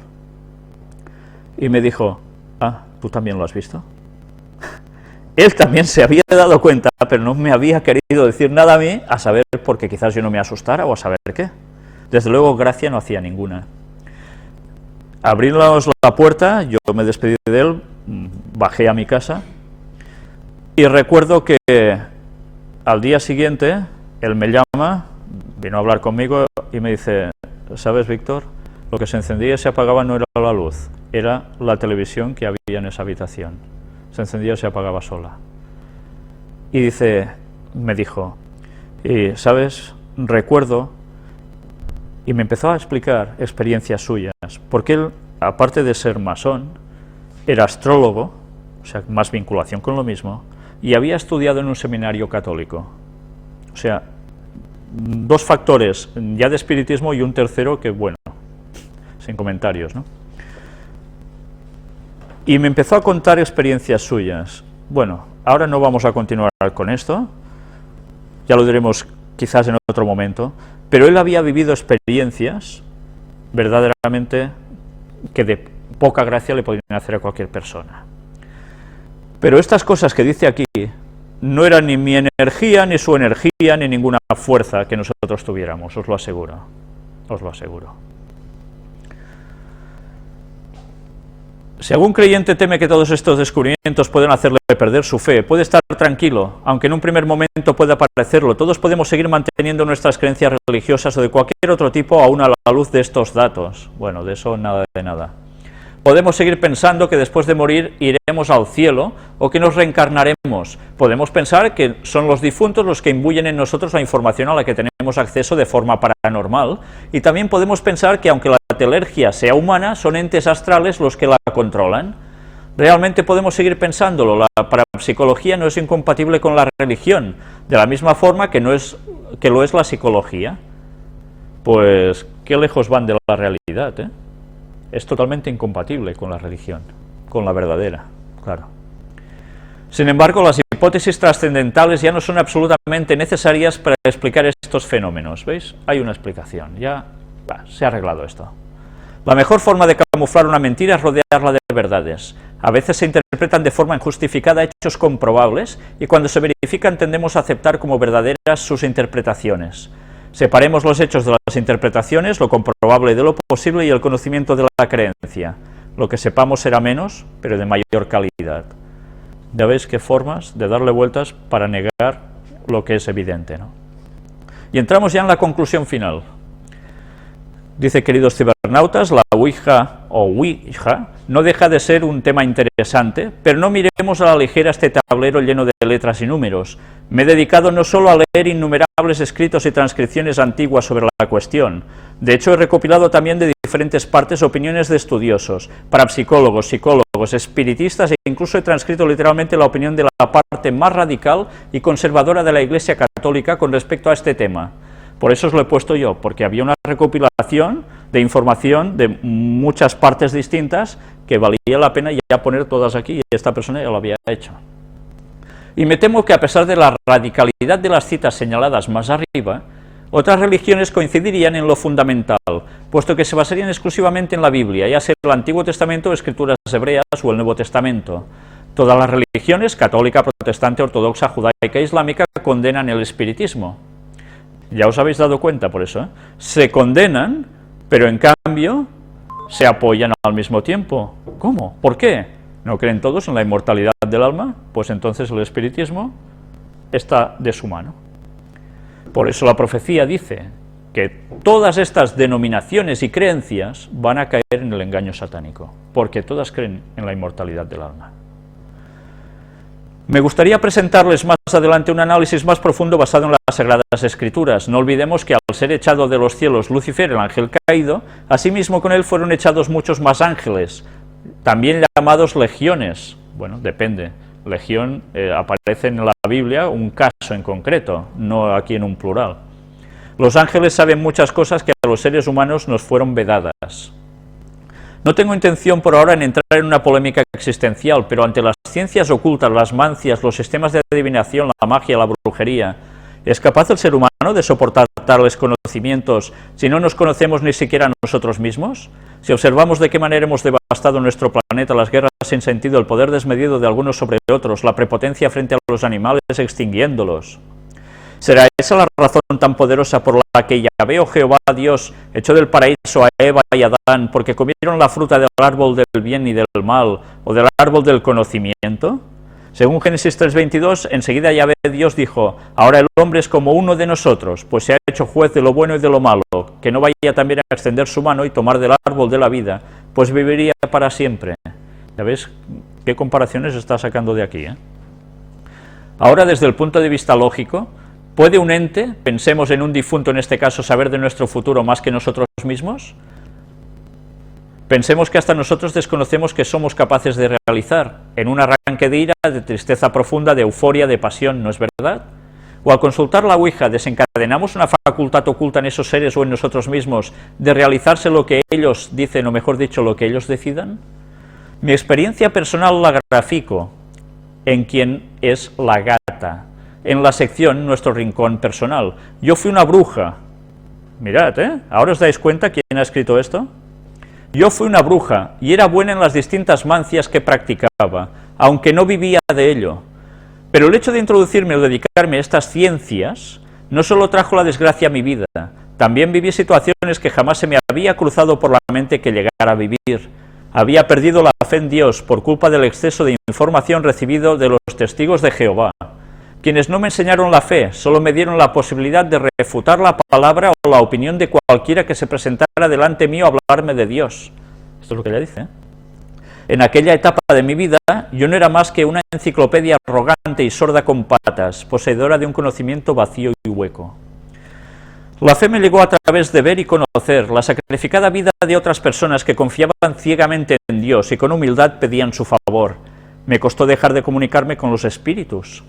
S1: Y me dijo, ah, ¿tú también lo has visto? Él también se había dado cuenta, pero no me había querido decir nada a mí, a saber porque quizás yo no me asustara o a saber qué. Desde luego gracia no hacía ninguna. Abrimos la puerta, yo me despedí de él, bajé a mi casa y recuerdo que al día siguiente él me llama, vino a hablar conmigo y me dice, ¿sabes, Víctor? Lo que se encendía y se apagaba no era la luz, era la televisión que había en esa habitación. Se encendía y se apagaba sola. Y me dijo, y ¿sabes? Recuerdo, y me empezó a explicar experiencias suyas, porque él, aparte de ser masón, era astrólogo, o sea, más vinculación con lo mismo, y había estudiado en un seminario católico. O sea, dos factores ya de espiritismo y un tercero que, bueno, sin comentarios, ¿no? Y me empezó a contar experiencias suyas. Bueno, ahora no vamos a continuar con esto, ya lo diremos quizás en otro momento, pero él había vivido experiencias verdaderamente que de poca gracia le podían hacer a cualquier persona. Pero estas cosas que dice aquí no eran ni mi energía, ni su energía, ni ninguna fuerza que nosotros tuviéramos, os lo aseguro, os lo aseguro. Si algún creyente teme que todos estos descubrimientos pueden hacerle perder su fe, puede estar tranquilo, aunque en un primer momento pueda parecerlo. Todos podemos seguir manteniendo nuestras creencias religiosas o de cualquier otro tipo aún a la luz de estos datos. Bueno, de eso nada de nada. Podemos seguir pensando que después de morir iremos al cielo o que nos reencarnaremos. Podemos pensar que son los difuntos los que imbuyen en nosotros la información a la que tenemos acceso de forma paranormal. Y también podemos pensar que aunque la telergia sea humana, son entes astrales los que la controlan. Realmente podemos seguir pensándolo. La parapsicología no es incompatible con la religión, de la misma forma que lo es la psicología. Pues qué lejos van de la realidad, ¿eh? Es totalmente incompatible con la religión, con la verdadera, claro. Sin embargo, las hipótesis trascendentales ya no son absolutamente necesarias para explicar estos fenómenos, ¿veis? Hay una explicación, ya se ha arreglado esto. La mejor forma de camuflar una mentira es rodearla de verdades. A veces se interpretan de forma injustificada hechos comprobables y cuando se verifican tendemos a aceptar como verdaderas sus interpretaciones. Separemos los hechos de las interpretaciones, lo comprobable de lo posible y el conocimiento de la creencia. Lo que sepamos será menos, pero de mayor calidad. Ya veis qué formas de darle vueltas para negar lo que es evidente, ¿no? Y entramos ya en la conclusión final. Dice, queridos cibernautas, la Ouija o Ouija no deja de ser un tema interesante, pero no miremos a la ligera este tablero lleno de letras y números. Me he dedicado no solo a leer innumerables escritos y transcripciones antiguas sobre la cuestión. De hecho, he recopilado también de diferentes partes opiniones de estudiosos, parapsicólogos, psicólogos, espiritistas e incluso he transcrito literalmente la opinión de la parte más radical y conservadora de la Iglesia Católica con respecto a este tema. Por eso os lo he puesto yo, porque había una recopilación de información de muchas partes distintas que valía la pena ya poner todas aquí, y esta persona ya lo había hecho. Y me temo que a pesar de la radicalidad de las citas señaladas más arriba, otras religiones coincidirían en lo fundamental, puesto que se basarían exclusivamente en la Biblia, ya sea el Antiguo Testamento, escrituras hebreas o el Nuevo Testamento. Todas las religiones, católica, protestante, ortodoxa, judaica e islámica, condenan el espiritismo. Ya os habéis dado cuenta por eso, ¿eh? Se condenan, pero en cambio se apoyan al mismo tiempo. ¿Cómo? ¿Por qué? ¿No creen todos en la inmortalidad del alma? Pues entonces el espiritismo está de su mano. Por eso la profecía dice que todas estas denominaciones y creencias van a caer en el engaño satánico, porque todas creen en la inmortalidad del alma. Me gustaría presentarles más adelante un análisis más profundo basado en las Sagradas Escrituras. No olvidemos que al ser echado de los cielos Lucifer, el ángel caído, asimismo con él fueron echados muchos más ángeles, también llamados legiones. Bueno, depende. legión aparece en la Biblia un caso en concreto, no aquí en un plural. Los ángeles saben muchas cosas que a los seres humanos nos fueron vedadas. No tengo intención por ahora en entrar en una polémica existencial, pero ante las ciencias ocultas, las mancias, los sistemas de adivinación, la magia, la brujería, ¿es capaz el ser humano de soportar tales conocimientos si no nos conocemos ni siquiera a nosotros mismos? Si observamos de qué manera hemos devastado nuestro planeta, las guerras sin sentido, el poder desmedido de algunos sobre otros, la prepotencia frente a los animales extinguiéndolos. ¿Será esa la razón tan poderosa por la que Yahvé o Jehová Dios echó del paraíso a Eva y a Adán porque comieron la fruta del árbol del bien y del mal, o del árbol del conocimiento? Según Génesis 3:22, enseguida Yahvé Dios dijo: ahora el hombre es como uno de nosotros, pues se ha hecho juez de lo bueno y de lo malo, que no vaya también a extender su mano y tomar del árbol de la vida, pues viviría para siempre. ¿Ya ves qué comparaciones está sacando de aquí, Ahora, desde el punto de vista lógico, ¿puede un ente, pensemos en un difunto en este caso, saber de nuestro futuro más que nosotros mismos? Pensemos que hasta nosotros desconocemos que somos capaces de realizar, en un arranque de ira, de tristeza profunda, de euforia, de pasión, ¿no es verdad? O al consultar la Ouija, ¿desencadenamos una facultad oculta en esos seres o en nosotros mismos de realizarse lo que ellos dicen, o mejor dicho, lo que ellos decidan? Mi experiencia personal la grafico en quien es la gata, en la sección Nuestro Rincón Personal. Yo fui una bruja. Mirad, ¿ahora os dais cuenta quién ha escrito esto? Yo fui una bruja y era buena en las distintas mancias que practicaba, aunque no vivía de ello. Pero el hecho de introducirme o dedicarme a estas ciencias no solo trajo la desgracia a mi vida, también viví situaciones que jamás se me había cruzado por la mente que llegara a vivir. Había perdido la fe en Dios por culpa del exceso de información recibido de los testigos de Jehová, quienes no me enseñaron la fe, solo me dieron la posibilidad de refutar la palabra o la opinión de cualquiera que se presentara delante mío a hablarme de Dios. Esto es lo que ella dice. En aquella etapa de mi vida, yo no era más que una enciclopedia arrogante y sorda con patas, poseedora de un conocimiento vacío y hueco. La fe me llegó a través de ver y conocer la sacrificada vida de otras personas que confiaban ciegamente en Dios y con humildad pedían su favor. Me costó dejar de comunicarme con los espíritus.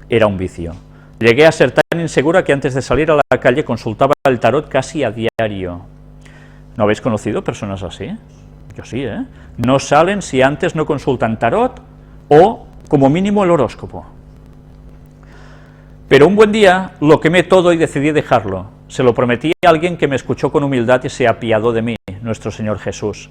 S1: Era un vicio. Llegué a ser tan insegura que antes de salir a la calle consultaba el tarot casi a diario. ¿No habéis conocido personas así? Yo sí, No salen si antes no consultan tarot o, como mínimo, el horóscopo. Pero un buen día lo quemé todo y decidí dejarlo. Se lo prometí a alguien que me escuchó con humildad y se apiadó de mí, nuestro Señor Jesús.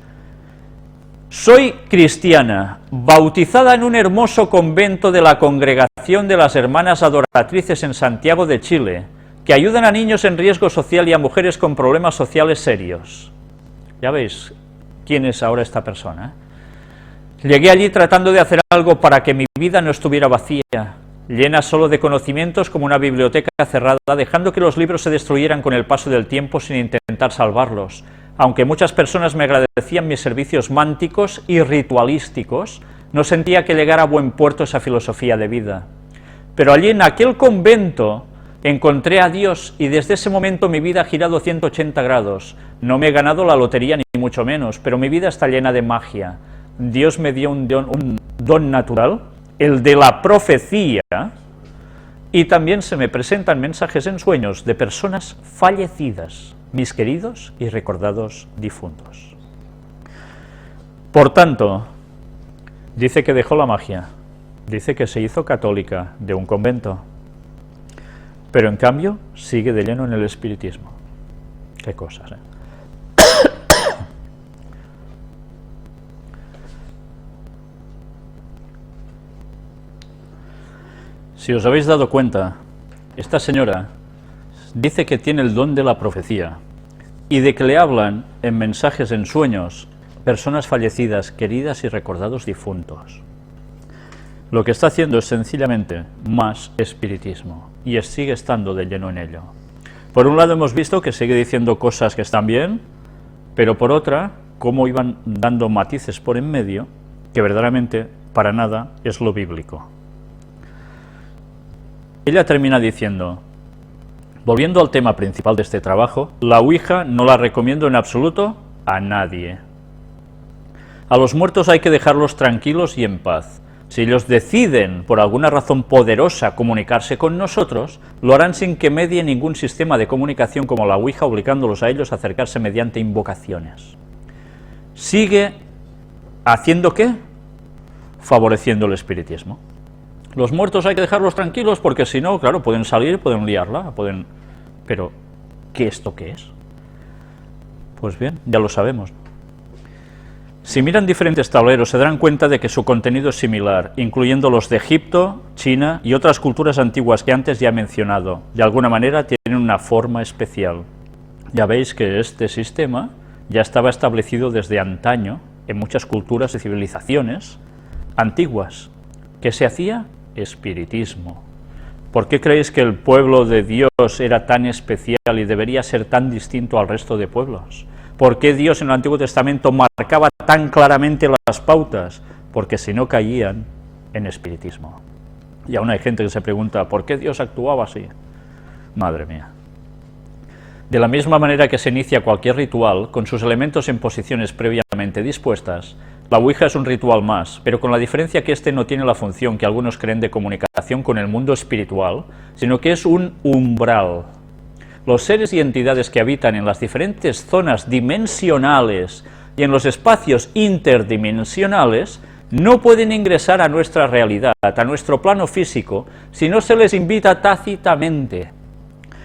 S1: Soy cristiana, bautizada en un hermoso convento de la Congregación de las Hermanas Adoratrices en Santiago de Chile, que ayudan a niños en riesgo social y a mujeres con problemas sociales serios. Ya veis quién es ahora esta persona. Llegué allí tratando de hacer algo para que mi vida no estuviera vacía, llena solo de conocimientos como una biblioteca cerrada, dejando que los libros se destruyeran con el paso del tiempo sin intentar salvarlos. Aunque muchas personas me agradecían mis servicios mánticos y ritualísticos, no sentía que llegara a buen puerto esa filosofía de vida. Pero allí en aquel convento encontré a Dios y desde ese momento mi vida ha girado 180 grados. No me he ganado la lotería ni mucho menos, pero mi vida está llena de magia. Dios me dio un don natural, el de la profecía, y también se me presentan mensajes en sueños de personas fallecidas, mis queridos y recordados difuntos. Por tanto, dice que dejó la magia, dice que se hizo católica de un convento, pero en cambio sigue de lleno en el espiritismo. Qué cosas, Si os habéis dado cuenta, esta señora dice que tiene el don de la profecía y de que le hablan en mensajes en sueños personas fallecidas, queridas y recordados difuntos. Lo que está haciendo es sencillamente más espiritismo y sigue estando de lleno en ello. Por un lado hemos visto que sigue diciendo cosas que están bien, pero por otra, cómo iban dando matices por en medio, que verdaderamente para nada es lo bíblico. Ella termina diciendo: volviendo al tema principal de este trabajo, la Ouija no la recomiendo en absoluto a nadie. A los muertos hay que dejarlos tranquilos y en paz. Si ellos deciden, por alguna razón poderosa, comunicarse con nosotros, lo harán sin que medie ningún sistema de comunicación como la Ouija, obligándolos a ellos a acercarse mediante invocaciones. Sigue haciendo ¿qué? Favoreciendo el espiritismo. Los muertos hay que dejarlos tranquilos porque si no, claro, pueden salir, pueden liarla, pueden... Pero, ¿esto qué es? Pues bien, ya lo sabemos. Si miran diferentes tableros se darán cuenta de que su contenido es similar, incluyendo los de Egipto, China y otras culturas antiguas que antes ya he mencionado. De alguna manera tienen una forma especial. Ya veis que este sistema ya estaba establecido desde antaño en muchas culturas y civilizaciones antiguas. ¿Qué se hacía? Espiritismo. ¿Por qué creéis que el pueblo de Dios era tan especial y debería ser tan distinto al resto de pueblos? ¿Por qué Dios en el Antiguo Testamento marcaba tan claramente las pautas? Porque si no caían en espiritismo. Y aún hay gente que se pregunta, ¿por qué Dios actuaba así? Madre mía. De la misma manera que se inicia cualquier ritual, con sus elementos en posiciones previamente dispuestas, la Ouija es un ritual más, pero con la diferencia que este no tiene la función que algunos creen de comunicación con el mundo espiritual, sino que es un umbral. Los seres y entidades que habitan en las diferentes zonas dimensionales y en los espacios interdimensionales no pueden ingresar a nuestra realidad, a nuestro plano físico, si no se les invita tácitamente.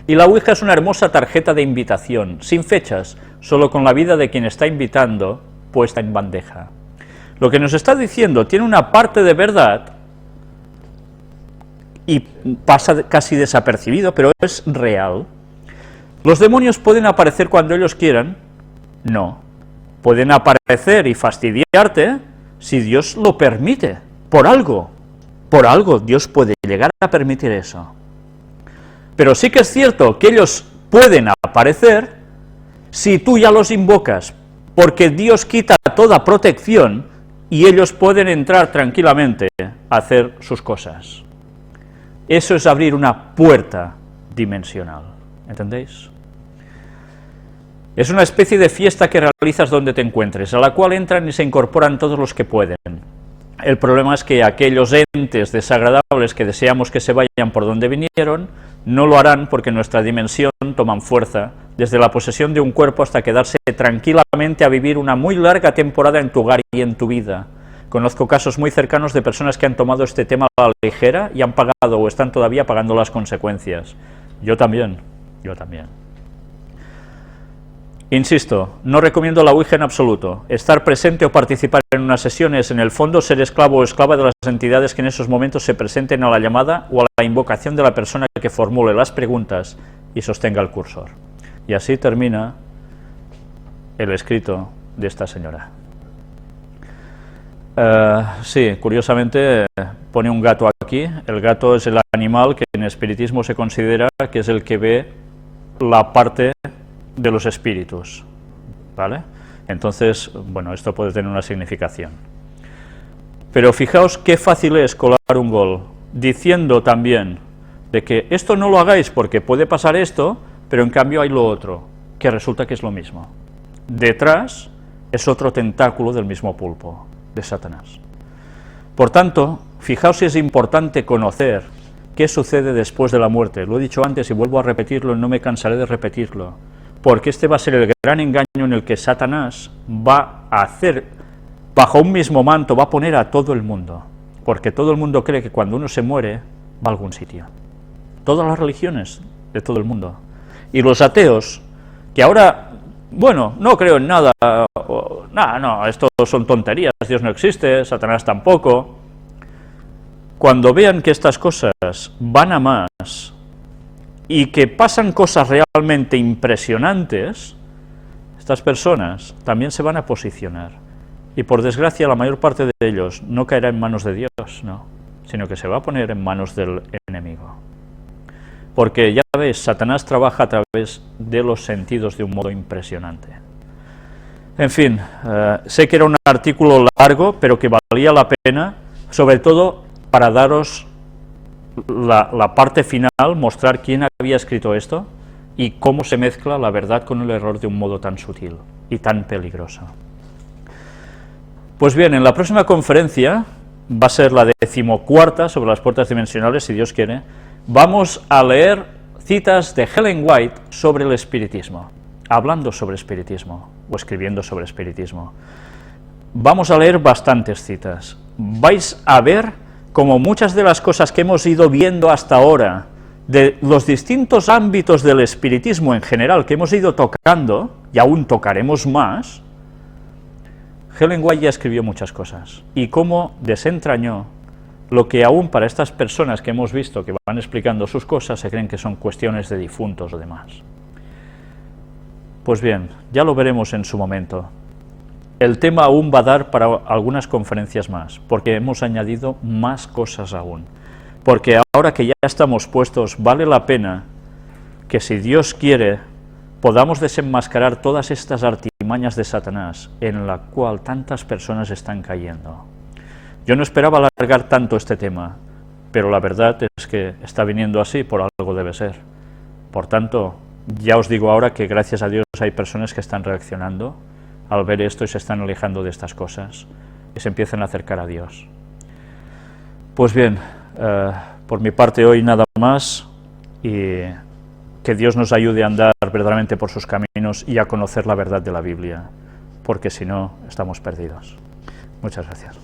S1: Y la Ouija es una hermosa tarjeta de invitación, sin fechas, solo con la vida de quien está invitando puesta en bandeja. Lo que nos está diciendo tiene una parte de verdad y pasa casi desapercibido, pero es real. ¿Los demonios pueden aparecer cuando ellos quieran? No. Pueden aparecer y fastidiarte si Dios lo permite, por algo. Por algo Dios puede llegar a permitir eso. Pero sí que es cierto que ellos pueden aparecer si tú ya los invocas, porque Dios quita toda protección y ellos pueden entrar tranquilamente a hacer sus cosas. Eso es abrir una puerta dimensional, ¿entendéis? Es una especie de fiesta que realizas donde te encuentres, a la cual entran y se incorporan todos los que pueden. El problema es que aquellos entes desagradables que deseamos que se vayan por donde vinieron, no lo harán porque en nuestra dimensión toman fuerza, desde la posesión de un cuerpo hasta quedarse tranquilamente a vivir una muy larga temporada en tu hogar y en tu vida. Conozco casos muy cercanos de personas que han tomado este tema a la ligera y han pagado o están todavía pagando las consecuencias. Yo también. Insisto, no recomiendo la Ouija en absoluto. Estar presente o participar en unas sesiones, en el fondo, ser esclavo o esclava de las entidades que en esos momentos se presenten a la llamada o a la invocación de la persona que formule las preguntas y sostenga el cursor. Y así termina el escrito de esta señora. Sí, curiosamente pone un gato aquí. El gato es el animal que en espiritismo se considera que es el que ve la parte de los espíritus, ¿vale? Entonces, bueno, esto puede tener una significación. Pero fijaos qué fácil es colar un gol, diciendo también de que esto no lo hagáis porque puede pasar esto, pero en cambio hay lo otro, que resulta que es lo mismo. Detrás es otro tentáculo del mismo pulpo, de Satanás. Por tanto, fijaos si es importante conocer qué sucede después de la muerte. Lo he dicho antes y vuelvo a repetirlo, no me cansaré de repetirlo. Porque este va a ser el gran engaño en el que Satanás va a hacer, bajo un mismo manto, va a poner a todo el mundo. Porque todo el mundo cree que cuando uno se muere, va a algún sitio. Todas las religiones de todo el mundo. Y los ateos, que ahora, bueno, no creo en nada, no, esto son tonterías, Dios no existe, Satanás tampoco. Cuando vean que estas cosas van a más, y que pasan cosas realmente impresionantes, estas personas también se van a posicionar. Y por desgracia la mayor parte de ellos no caerá en manos de Dios, no, sino que se va a poner en manos del enemigo. Porque ya ves, Satanás trabaja a través de los sentidos de un modo impresionante. En fin, sé que era un artículo largo, pero que valía la pena, sobre todo para daros la parte final, mostrar quién había escrito esto y cómo se mezcla la verdad con el error de un modo tan sutil y tan peligroso. Pues bien, en la próxima conferencia va a ser la 14ª sobre las puertas dimensionales, si Dios quiere. Vamos a leer citas de Ellen White sobre el espiritismo, hablando sobre espiritismo, o escribiendo sobre espiritismo. Vamos a leer bastantes citas. Vais a ver como muchas de las cosas que hemos ido viendo hasta ahora, de los distintos ámbitos del espiritismo en general que hemos ido tocando, y aún tocaremos más, Ellen White ya escribió muchas cosas, y cómo desentrañó lo que aún para estas personas que hemos visto que van explicando sus cosas se creen que son cuestiones de difuntos o demás. Pues bien, ya lo veremos en su momento. El tema aún va a dar para algunas conferencias más, porque hemos añadido más cosas aún. Porque ahora que ya estamos puestos, vale la pena que, si Dios quiere, podamos desenmascarar todas estas artimañas de Satanás en la cual tantas personas están cayendo. Yo no esperaba alargar tanto este tema, pero la verdad es que está viniendo así, por algo debe ser. Por tanto, ya os digo ahora que gracias a Dios hay personas que están reaccionando al ver esto y se están alejando de estas cosas y se empiezan a acercar a Dios. Pues bien, por mi parte hoy nada más, y que Dios nos ayude a andar verdaderamente por sus caminos y a conocer la verdad de la Biblia, porque si no, estamos perdidos. Muchas gracias.